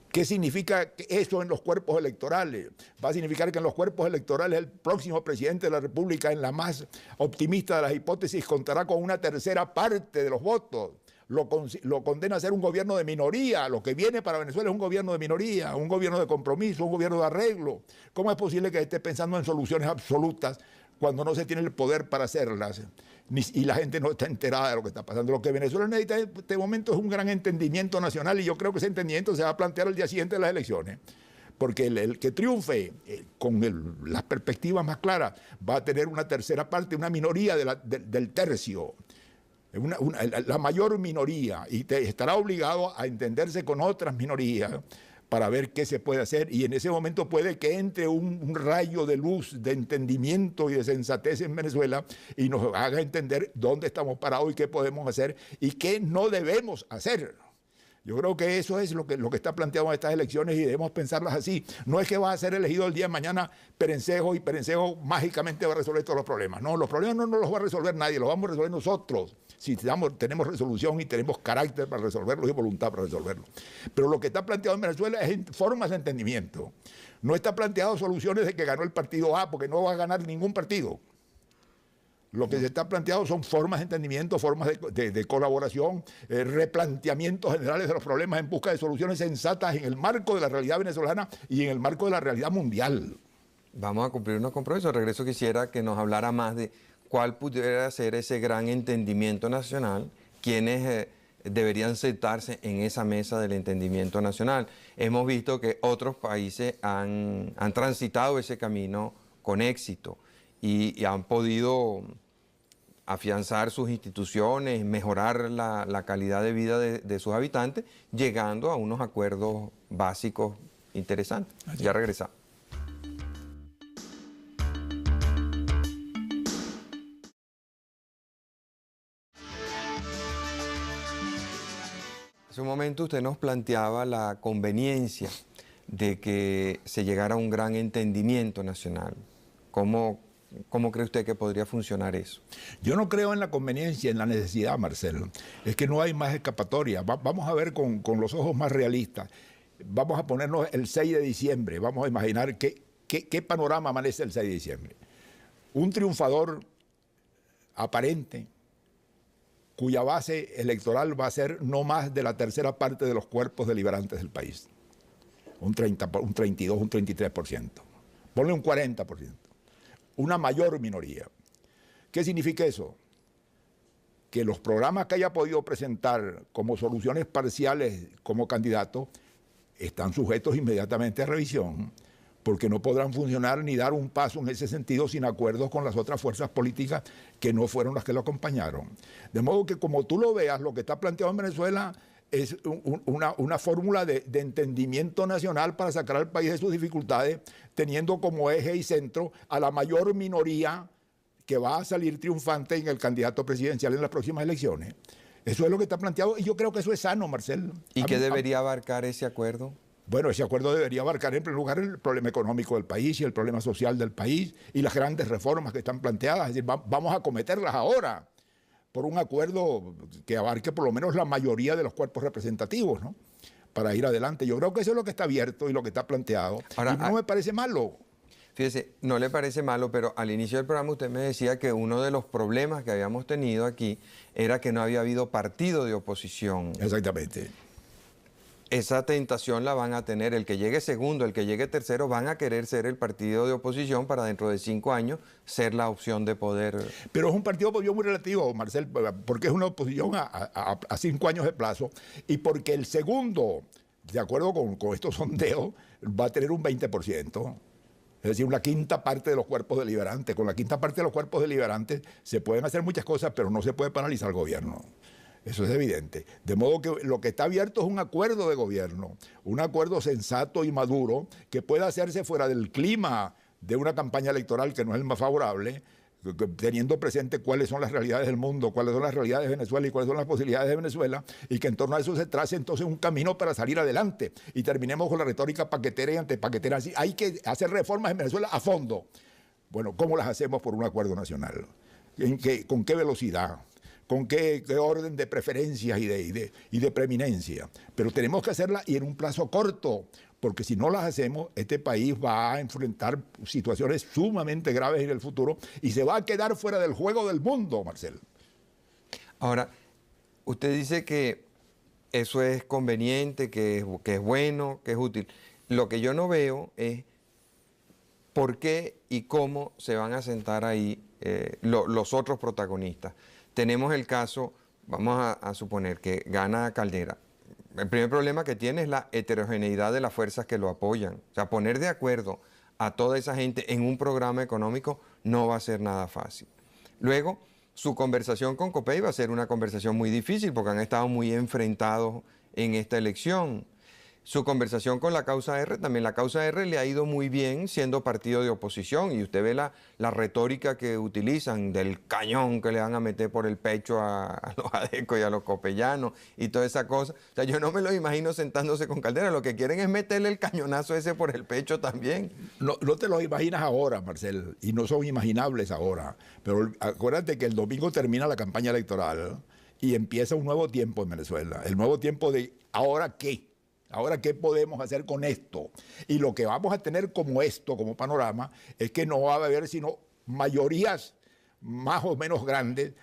¿Qué significa eso en los cuerpos electorales? Va a significar que en los cuerpos electorales el próximo presidente de la República, en la más optimista de las hipótesis, contará con una tercera parte de los votos. Lo condena a ser un gobierno de minoría. Lo que viene para Venezuela es un gobierno de minoría, un gobierno de compromiso, un gobierno de arreglo. ¿Cómo es posible que esté pensando en soluciones absolutas cuando no se tiene el poder para hacerlas y la gente no está enterada de lo que está pasando? Lo que Venezuela necesita en este momento es un gran entendimiento nacional y yo creo que ese entendimiento se va a plantear el día siguiente de las elecciones. Porque el que triunfe con las perspectivas más claras va a tener una tercera parte, una minoría del tercio. La mayor minoría, y estará obligado a entenderse con otras minorías para ver qué se puede hacer, y en ese momento puede que entre un rayo de luz, de entendimiento y de sensatez en Venezuela y nos haga entender dónde estamos parados y qué podemos hacer y qué no debemos hacer. Yo creo que eso es lo que está planteado en estas elecciones y debemos pensarlas así. No es que va a ser elegido el día de mañana Perencejo y Perencejo mágicamente va a resolver todos los problemas. No, los problemas no los va a resolver nadie, los vamos a resolver nosotros. Si tenemos resolución y tenemos carácter para resolverlos y voluntad para resolverlos. Pero lo que está planteado en Venezuela es formas de entendimiento. No está planteado soluciones de que ganó el partido A, porque no va a ganar ningún partido. Lo que se está planteado son formas de entendimiento, formas de colaboración, replanteamientos generales de los problemas en busca de soluciones sensatas en el marco de la realidad venezolana y en el marco de la realidad mundial. Vamos a cumplir unos compromisos. De regreso quisiera que nos hablara más de cuál pudiera ser ese gran entendimiento nacional, quiénes deberían sentarse en esa mesa del entendimiento nacional. Hemos visto que otros países han transitado ese camino con éxito y han podido afianzar sus instituciones, mejorar la calidad de vida de sus habitantes, llegando a unos acuerdos básicos interesantes. Ya regresamos. Hace un momento usted nos planteaba la conveniencia de que se llegara a un gran entendimiento nacional. ¿Cómo cree usted que podría funcionar eso? Yo no creo en la conveniencia, en la necesidad, Marcelo. Es que no hay más escapatoria. Vamos a ver con los ojos más realistas. Vamos a ponernos el 6 de diciembre. Vamos a imaginar qué panorama amanece el 6 de diciembre. Un triunfador aparente, cuya base electoral va a ser no más de la tercera parte de los cuerpos deliberantes del país. Un 32, un 33%. Ponle un 40%. Una mayor minoría. ¿Qué significa eso? Que los programas que haya podido presentar como soluciones parciales como candidato están sujetos inmediatamente a revisión, porque no podrán funcionar ni dar un paso en ese sentido sin acuerdos con las otras fuerzas políticas que no fueron las que lo acompañaron. De modo que como tú lo veas, lo que está planteado en Venezuela es una fórmula de entendimiento nacional para sacar al país de sus dificultades, teniendo como eje y centro a la mayor minoría que va a salir triunfante en el candidato presidencial en las próximas elecciones. Eso es lo que está planteado y yo creo que eso es sano, Marcel. ¿Y qué debería abarcar ese acuerdo? Bueno, ese acuerdo debería abarcar en primer lugar el problema económico del país y el problema social del país y las grandes reformas que están planteadas. Es decir, vamos a acometerlas ahora por un acuerdo que abarque por lo menos la mayoría de los cuerpos representativos, ¿no? Para ir adelante. Yo creo que eso es lo que está abierto y lo que está planteado. Ahora, y no me parece malo. Fíjese, no le parece malo, pero al inicio del programa usted me decía que uno de los problemas que habíamos tenido aquí era que no había habido partido de oposición. Exactamente. Esa tentación la van a tener. El que llegue segundo, el que llegue tercero, van a querer ser el partido de oposición para dentro de 5 años ser la opción de poder. Pero es un partido de oposición muy relativo, Marcel, porque es una oposición a 5 años de plazo y porque el segundo, de acuerdo con estos sondeos, va a tener un 20%. Es decir, una quinta parte de los cuerpos deliberantes. Con la quinta parte de los cuerpos deliberantes se pueden hacer muchas cosas, pero no se puede paralizar el gobierno. Eso es evidente. De modo que lo que está abierto es un acuerdo de gobierno, un acuerdo sensato y maduro que pueda hacerse fuera del clima de una campaña electoral que no es el más favorable, teniendo presente cuáles son las realidades del mundo, cuáles son las realidades de Venezuela y cuáles son las posibilidades de Venezuela, y que en torno a eso se trace entonces un camino para salir adelante. Y terminemos con la retórica paquetera y antipaquetera. Hay que hacer reformas en Venezuela a fondo. Bueno, ¿cómo las hacemos por un acuerdo nacional? ¿Con qué velocidad? ¿Con qué orden de preferencias y de preeminencia? Pero tenemos que hacerla y en un plazo corto, porque si no las hacemos, este país va a enfrentar situaciones sumamente graves en el futuro y se va a quedar fuera del juego del mundo, Marcel. Ahora, usted dice que eso es conveniente, que es bueno, que es útil. Lo que yo no veo es por qué y cómo se van a sentar ahí los otros protagonistas. Tenemos el caso, vamos a suponer que gana Caldera. El primer problema que tiene es la heterogeneidad de las fuerzas que lo apoyan. O sea, poner de acuerdo a toda esa gente en un programa económico no va a ser nada fácil. Luego, su conversación con Copey va a ser una conversación muy difícil porque han estado muy enfrentados en esta elección. Su conversación con la causa R, también la causa R le ha ido muy bien siendo partido de oposición y usted ve la retórica que utilizan del cañón que le van a meter por el pecho a los adecos y a los copellanos y toda esa cosa. O sea, yo no me lo imagino sentándose con Caldera, lo que quieren es meterle el cañonazo ese por el pecho también. No te lo imaginas ahora, Marcel, y no son imaginables ahora, pero acuérdate que el domingo termina la campaña electoral y empieza un nuevo tiempo en Venezuela, el nuevo tiempo de ¿ahora qué? Ahora, ¿qué podemos hacer con esto? Y lo que vamos a tener como panorama, es que no va a haber sino mayorías más o menos grandes,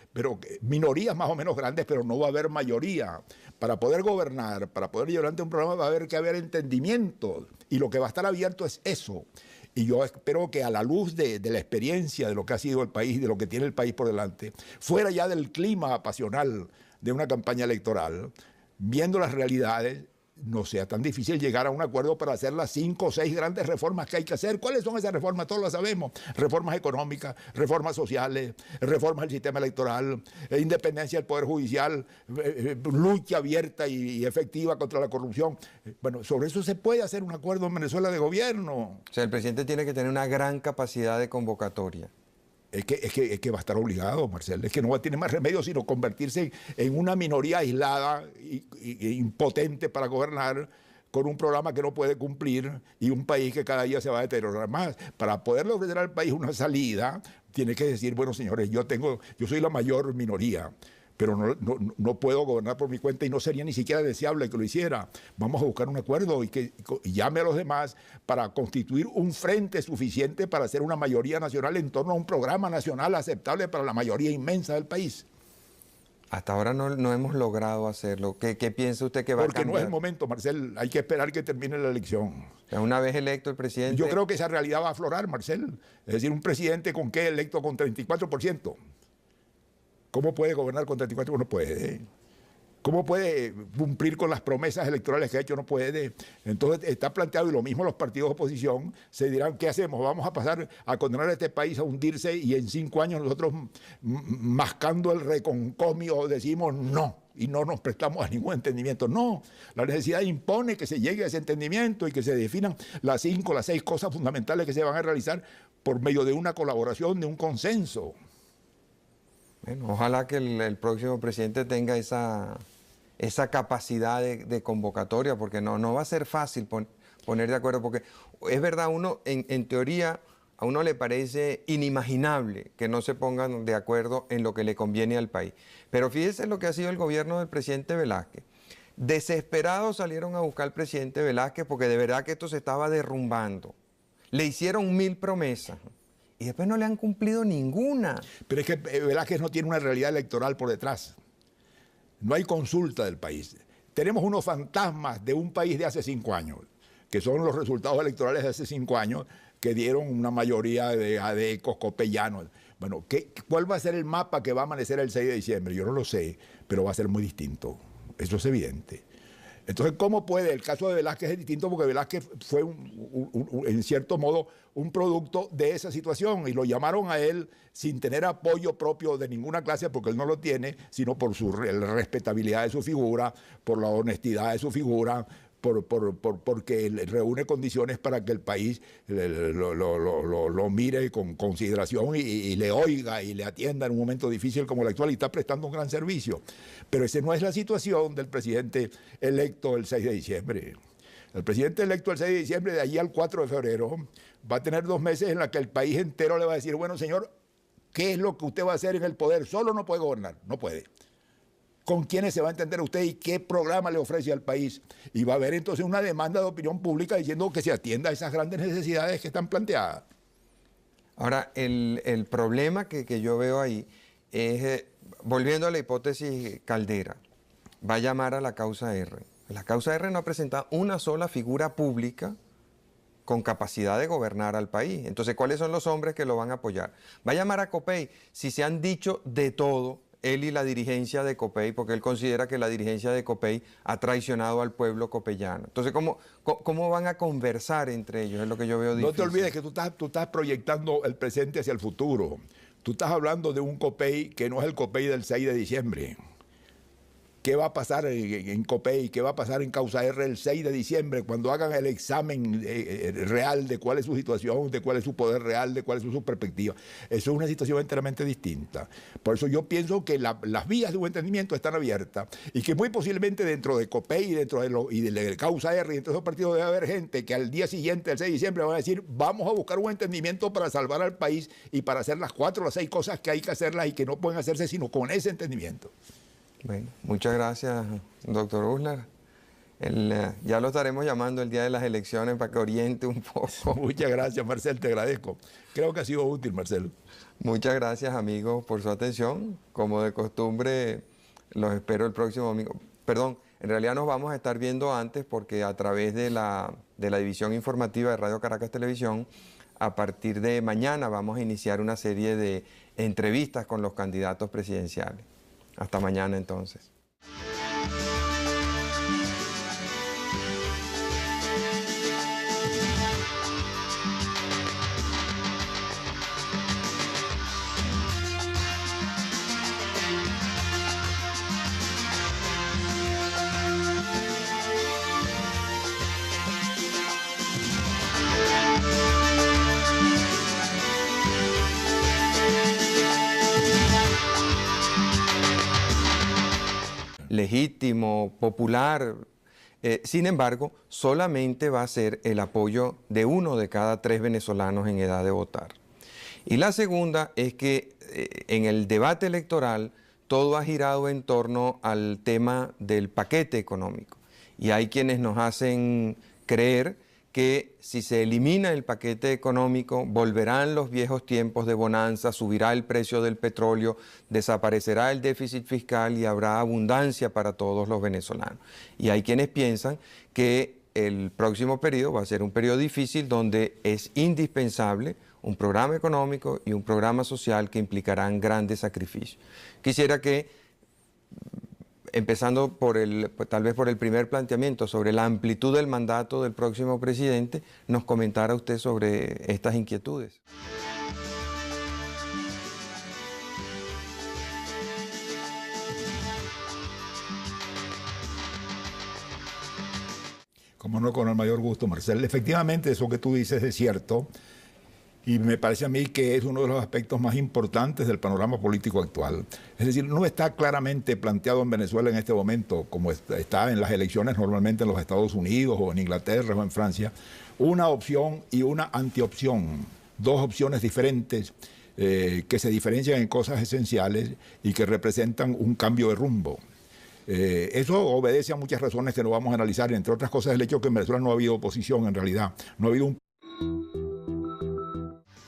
minorías más o menos grandes, pero no va a haber mayoría. Para poder gobernar, para poder llevar adelante un programa, va a haber que haber entendimiento. Y lo que va a estar abierto es eso. Y yo espero que a la luz de la experiencia de lo que ha sido el país, de lo que tiene el país por delante, fuera ya del clima pasional de una campaña electoral, viendo las realidades, no sea tan difícil llegar a un acuerdo para hacer las 5 o 6 grandes reformas que hay que hacer. ¿Cuáles son esas reformas? Todos las sabemos. Reformas económicas, reformas sociales, reformas del sistema electoral, independencia del Poder Judicial, lucha abierta y efectiva contra la corrupción. Bueno, sobre eso se puede hacer un acuerdo en Venezuela de gobierno. O sea, el presidente tiene que tener una gran capacidad de convocatoria. Es que va a estar obligado, Marcel. Es que no tiene más remedio sino convertirse en una minoría aislada e impotente para gobernar con un programa que no puede cumplir y un país que cada día se va a deteriorar más. Para poderle ofrecer al país una salida, tiene que decir, bueno, señores, yo soy la mayor minoría, pero no puedo gobernar por mi cuenta y no sería ni siquiera deseable que lo hiciera. Vamos a buscar un acuerdo y llame a los demás para constituir un frente suficiente para hacer una mayoría nacional en torno a un programa nacional aceptable para la mayoría inmensa del país. Hasta ahora no hemos logrado hacerlo. ¿Qué piensa usted que va a cambiar? Porque no es el momento, Marcel. Hay que esperar que termine la elección. O sea, una vez electo el presidente... Yo creo que esa realidad va a aflorar, Marcel. Es decir, un presidente con qué electo con 34%. ¿Cómo puede gobernar con 34%? No puede. ¿Cómo puede cumplir con las promesas electorales que ha hecho? No puede. Entonces está planteado, y lo mismo los partidos de oposición, se dirán, ¿qué hacemos? ¿Vamos a pasar a condenar a este país a hundirse y en 5 años nosotros mascando el reconcomio decimos no? Y no nos prestamos a ningún entendimiento. No, la necesidad impone que se llegue a ese entendimiento y que se definan las 5, las 6 cosas fundamentales que se van a realizar por medio de una colaboración, de un consenso. Bueno, ojalá que el próximo presidente tenga esa capacidad de convocatoria, porque no va a ser fácil poner de acuerdo, porque es verdad, uno en teoría a uno le parece inimaginable que no se pongan de acuerdo en lo que le conviene al país. Pero fíjese lo que ha sido el gobierno del presidente Velázquez. Desesperados salieron a buscar al presidente Velázquez porque de verdad que esto se estaba derrumbando. Le hicieron 1000 promesas. Y después no le han cumplido ninguna. Pero es que Velázquez no tiene una realidad electoral por detrás. No hay consulta del país. Tenemos unos fantasmas de un país de hace 5 años, que son los resultados electorales de hace 5 años, que dieron una mayoría de adecos, copellanos. Bueno, ¿cuál va a ser el mapa que va a amanecer el 6 de diciembre? Yo no lo sé, pero va a ser muy distinto. Eso es evidente. Entonces, ¿cómo puede? El caso de Velázquez es distinto porque Velázquez fue, en cierto modo, un producto de esa situación y lo llamaron a él sin tener apoyo propio de ninguna clase, porque él no lo tiene, sino por la respetabilidad de su figura, por la honestidad de su figura, porque reúne condiciones para que el país lo mire con consideración y le oiga y le atienda en un momento difícil como el actual, y está prestando un gran servicio. Pero esa no es la situación del presidente electo el 6 de diciembre. El presidente electo el 6 de diciembre, de allí al 4 de febrero, va a tener 2 meses en los que el país entero le va a decir, bueno, señor, ¿qué es lo que usted va a hacer en el poder? Solo no puede gobernar, no puede. ¿Con quiénes se va a entender usted y qué programa le ofrece al país? Y va a haber entonces una demanda de opinión pública diciendo que se atienda a esas grandes necesidades que están planteadas. Ahora, el problema que yo veo ahí es, volviendo a la hipótesis Caldera, va a llamar a la causa R. La causa R no ha presentado una sola figura pública con capacidad de gobernar al país. Entonces, ¿cuáles son los hombres que lo van a apoyar? Va a llamar a Copey. Si se han dicho de todo, él y la dirigencia de Copey, porque él considera que la dirigencia de Copey ha traicionado al pueblo copeyano. Entonces, ¿cómo van a conversar entre ellos? Es lo que yo veo difícil. No te olvides que tú estás proyectando el presente hacia el futuro. Tú estás hablando de un Copey que no es el Copey del 6 de diciembre. ¿Qué va a pasar en Copey? ¿Qué va a pasar en Causa R el 6 de diciembre cuando hagan el examen real de cuál es su situación, de cuál es su poder real, de cuál es su perspectiva? Eso es una situación enteramente distinta. Por eso yo pienso que las vías de un entendimiento están abiertas y que muy posiblemente dentro de Copey y de Causa R y dentro de esos partidos debe haber gente que al día siguiente, el 6 de diciembre, van a decir vamos a buscar un entendimiento para salvar al país y para hacer las 4 o las 6 cosas que hay que hacerlas y que no pueden hacerse sino con ese entendimiento. Bueno, muchas gracias, doctor Uslar. Ya lo estaremos llamando el día de las elecciones para que oriente un poco. Muchas gracias, Marcel, te agradezco. Creo que ha sido útil, Marcelo. Muchas gracias, amigos, por su atención. Como de costumbre, los espero el próximo domingo. Perdón, en realidad nos vamos a estar viendo antes porque a través de la división informativa de Radio Caracas Televisión, a partir de mañana vamos a iniciar una serie de entrevistas con los candidatos presidenciales. Hasta mañana entonces. Legítimo, popular. Sin embargo, solamente va a ser el apoyo de 1 de cada 3 venezolanos en edad de votar. Y la segunda es que en el debate electoral todo ha girado en torno al tema del paquete económico. Y hay quienes nos hacen creer que si se elimina el paquete económico, volverán los viejos tiempos de bonanza, subirá el precio del petróleo, desaparecerá el déficit fiscal y habrá abundancia para todos los venezolanos. Y hay quienes piensan que el próximo periodo va a ser un periodo difícil donde es indispensable un programa económico y un programa social que implicarán grandes sacrificios. Quisiera que empezando por tal vez por el primer planteamiento sobre la amplitud del mandato del próximo presidente, nos comentara usted sobre estas inquietudes. Como no, con el mayor gusto, Marcel. Efectivamente, eso que tú dices es cierto. Y me parece a mí que es uno de los aspectos más importantes del panorama político actual. Es decir, no está claramente planteado en Venezuela en este momento, como está en las elecciones normalmente en los Estados Unidos o en Inglaterra o en Francia, una opción y una antiopción, dos opciones diferentes que se diferencian en cosas esenciales y que representan un cambio de rumbo. Eso obedece a muchas razones que no vamos a analizar, entre otras cosas el hecho de que en Venezuela no ha habido oposición en realidad, no ha habido un...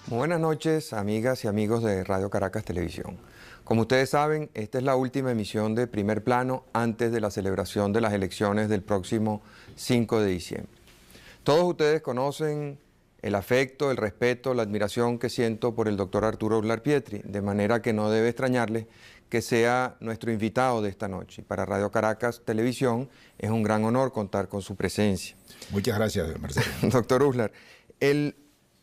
Buenas noches, amigas y amigos de Radio Caracas Televisión. Como ustedes saben, esta es la última emisión de Primer Plano antes de la celebración de las elecciones del próximo 5 de diciembre. Todos ustedes conocen el afecto, el respeto, la admiración que siento por el doctor Arturo Uslar Pietri, de manera que no debe extrañarles que sea nuestro invitado de esta noche. Para Radio Caracas Televisión es un gran honor contar con su presencia. Muchas gracias, Marcelo. Doctor Uslar,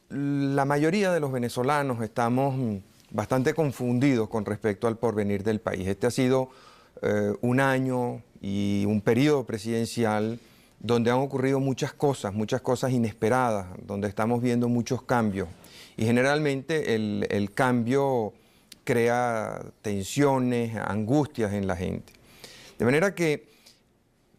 la mayoría de los venezolanos estamos bastante confundidos con respecto al porvenir del país. Este ha sido un año y un periodo presidencial donde han ocurrido muchas cosas inesperadas, donde estamos viendo muchos cambios. Y generalmente el cambio crea tensiones, angustias en la gente. De manera que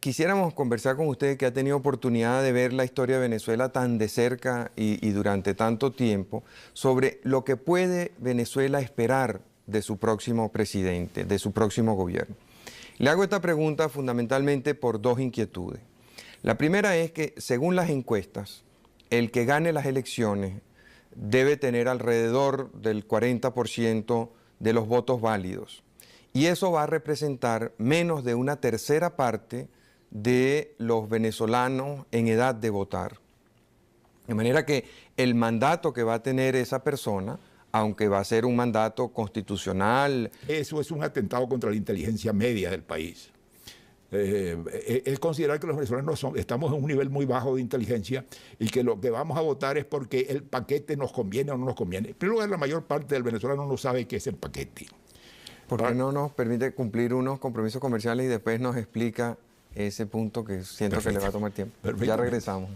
quisiéramos conversar con usted, que ha tenido oportunidad de ver la historia de Venezuela tan de cerca y durante tanto tiempo, sobre lo que puede Venezuela esperar de su próximo presidente, de su próximo gobierno. Le hago esta pregunta fundamentalmente por dos inquietudes. La primera es que, según las encuestas, el que gane las elecciones debe tener alrededor del 40% de los votos válidos. Y eso va a representar menos de una tercera parte de los venezolanos en edad de votar. De manera que el mandato que va a tener esa persona, aunque va a ser un mandato constitucional... Eso es un atentado contra la inteligencia media del país. Es considerar que los venezolanos estamos en un nivel muy bajo de inteligencia y que lo que vamos a votar es porque el paquete nos conviene o no nos conviene. En primer lugar, la mayor parte del venezolano no sabe qué es el paquete. ¿Por qué no nos permite cumplir unos compromisos comerciales y después nos explica ese punto que siento que le va a tomar tiempo? Ya regresamos.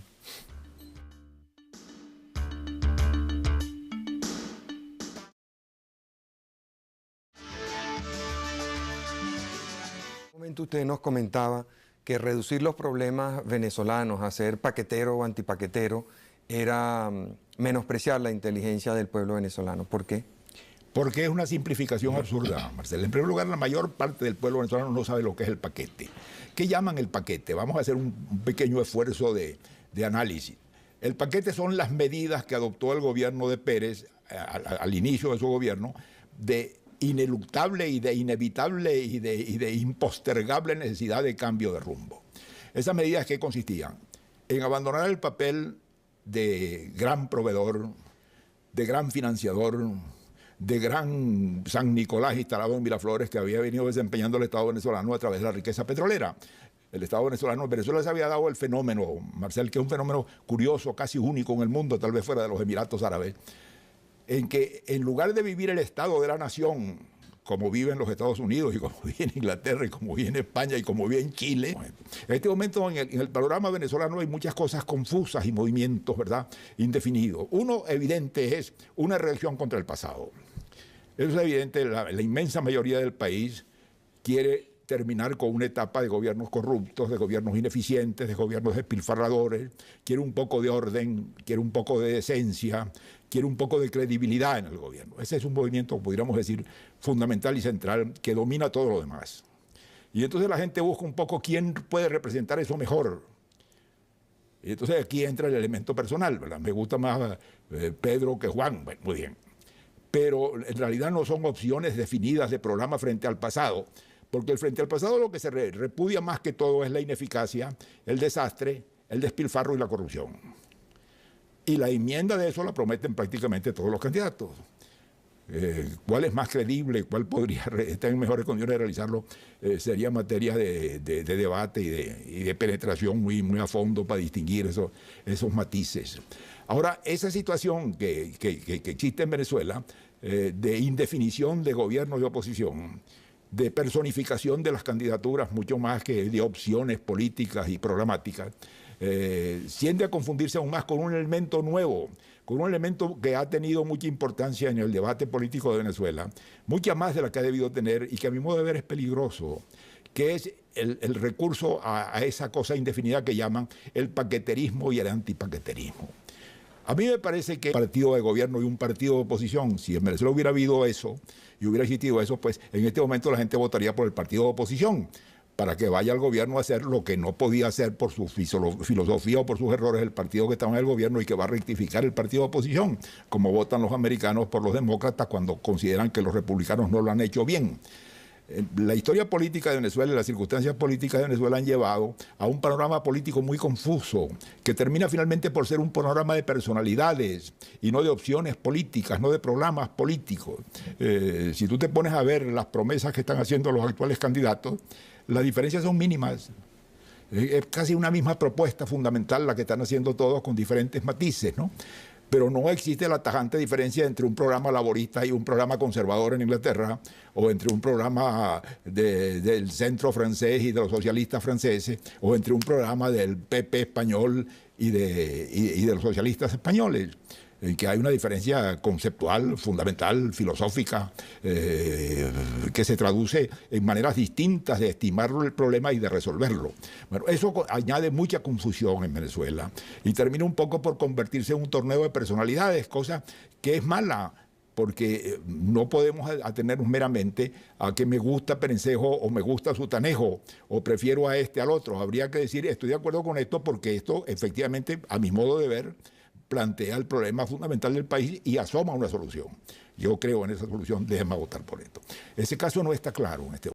Usted nos comentaba que reducir los problemas venezolanos a ser paquetero o antipaquetero era menospreciar la inteligencia del pueblo venezolano. ¿Por qué? Porque es una simplificación absurda, Marcelo. En primer lugar, la mayor parte del pueblo venezolano no sabe lo que es el paquete. ¿Qué llaman el paquete? Vamos a hacer un pequeño esfuerzo de análisis. El paquete son las medidas que adoptó el gobierno de Pérez al inicio de su gobierno de ineluctable y de inevitable y de impostergable necesidad de cambio de rumbo. Esas medidas, ¿qué consistían? En abandonar el papel de gran proveedor, de gran financiador, de gran San Nicolás instalado en Miraflores que había venido desempeñando el Estado venezolano a través de la riqueza petrolera. El Estado venezolano, en Venezuela se había dado el fenómeno, Marcel, que es un fenómeno curioso, casi único en el mundo, tal vez fuera de los Emiratos Árabes, en que en lugar de vivir el Estado de la nación, como vive en los Estados Unidos y como vive en Inglaterra y como vive en España y como vive en Chile, en este momento en el panorama venezolano hay muchas cosas confusas y movimientos, ¿verdad?, indefinidos. Uno evidente es una reacción contra el pasado. Eso es evidente, la inmensa mayoría del país quiere terminar con una etapa de gobiernos corruptos, de gobiernos ineficientes, de gobiernos despilfarradores, quiere un poco de orden, quiere un poco de decencia, quiere un poco de credibilidad en el gobierno. Ese es un movimiento, podríamos decir, fundamental y central que domina todo lo demás. Y entonces la gente busca un poco quién puede representar eso mejor. Y entonces aquí entra el elemento personal, ¿verdad? Me gusta más Pedro que Juan, bueno, muy bien. Pero en realidad no son opciones definidas de programa frente al pasado, porque el frente al pasado lo que se repudia más que todo es la ineficacia, el desastre, el despilfarro y la corrupción. Y la enmienda de eso la prometen prácticamente todos los candidatos. cuál es más creíble, cuál podría estar en mejores condiciones de realizarlo, sería materia de debate y de penetración muy, muy a fondo para distinguir esos matices. Ahora, esa situación que existe en Venezuela, de indefinición de gobierno y oposición, de personificación de las candidaturas mucho más que de opciones políticas y programáticas, tiende a confundirse aún más con un elemento nuevo, con un elemento que ha tenido mucha importancia en el debate político de Venezuela, mucha más de la que ha debido tener y que a mi modo de ver es peligroso, que es el recurso a esa cosa indefinida que llaman el paqueterismo y el antipaqueterismo. A mí me parece que un partido de gobierno y un partido de oposición, si en Venezuela hubiera habido eso y hubiera existido eso, pues en este momento la gente votaría por el partido de oposición, para que vaya al gobierno a hacer lo que no podía hacer por su filosofía o por sus errores el partido que estaba en el gobierno y que va a rectificar el partido de oposición, como votan los americanos por los demócratas cuando consideran que los republicanos no lo han hecho bien. La historia política de Venezuela y las circunstancias políticas de Venezuela han llevado a un panorama político muy confuso, que termina finalmente por ser un panorama de personalidades y no de opciones políticas, no de programas políticos. Si tú te pones a ver las promesas que están haciendo los actuales candidatos, las diferencias son mínimas. Es casi una misma propuesta fundamental la que están haciendo todos con diferentes matices, ¿no? Pero no existe la tajante diferencia entre un programa laborista y un programa conservador en Inglaterra, o entre un programa del centro francés y de los socialistas franceses, o entre un programa del PP español y de los socialistas españoles. Que hay una diferencia conceptual, fundamental, filosófica, que se traduce en maneras distintas de estimar el problema y de resolverlo. Bueno, eso añade mucha confusión en Venezuela y termina un poco por convertirse en un torneo de personalidades, cosa que es mala, porque no podemos atenernos meramente a que me gusta Perencejo o me gusta Sutanejo o prefiero a este al otro. Habría que decir, estoy de acuerdo con esto porque esto efectivamente, a mi modo de ver, plantea el problema fundamental del país y asoma una solución. Yo creo en esa solución, déjenme votar por esto. Ese caso no está claro en este momento.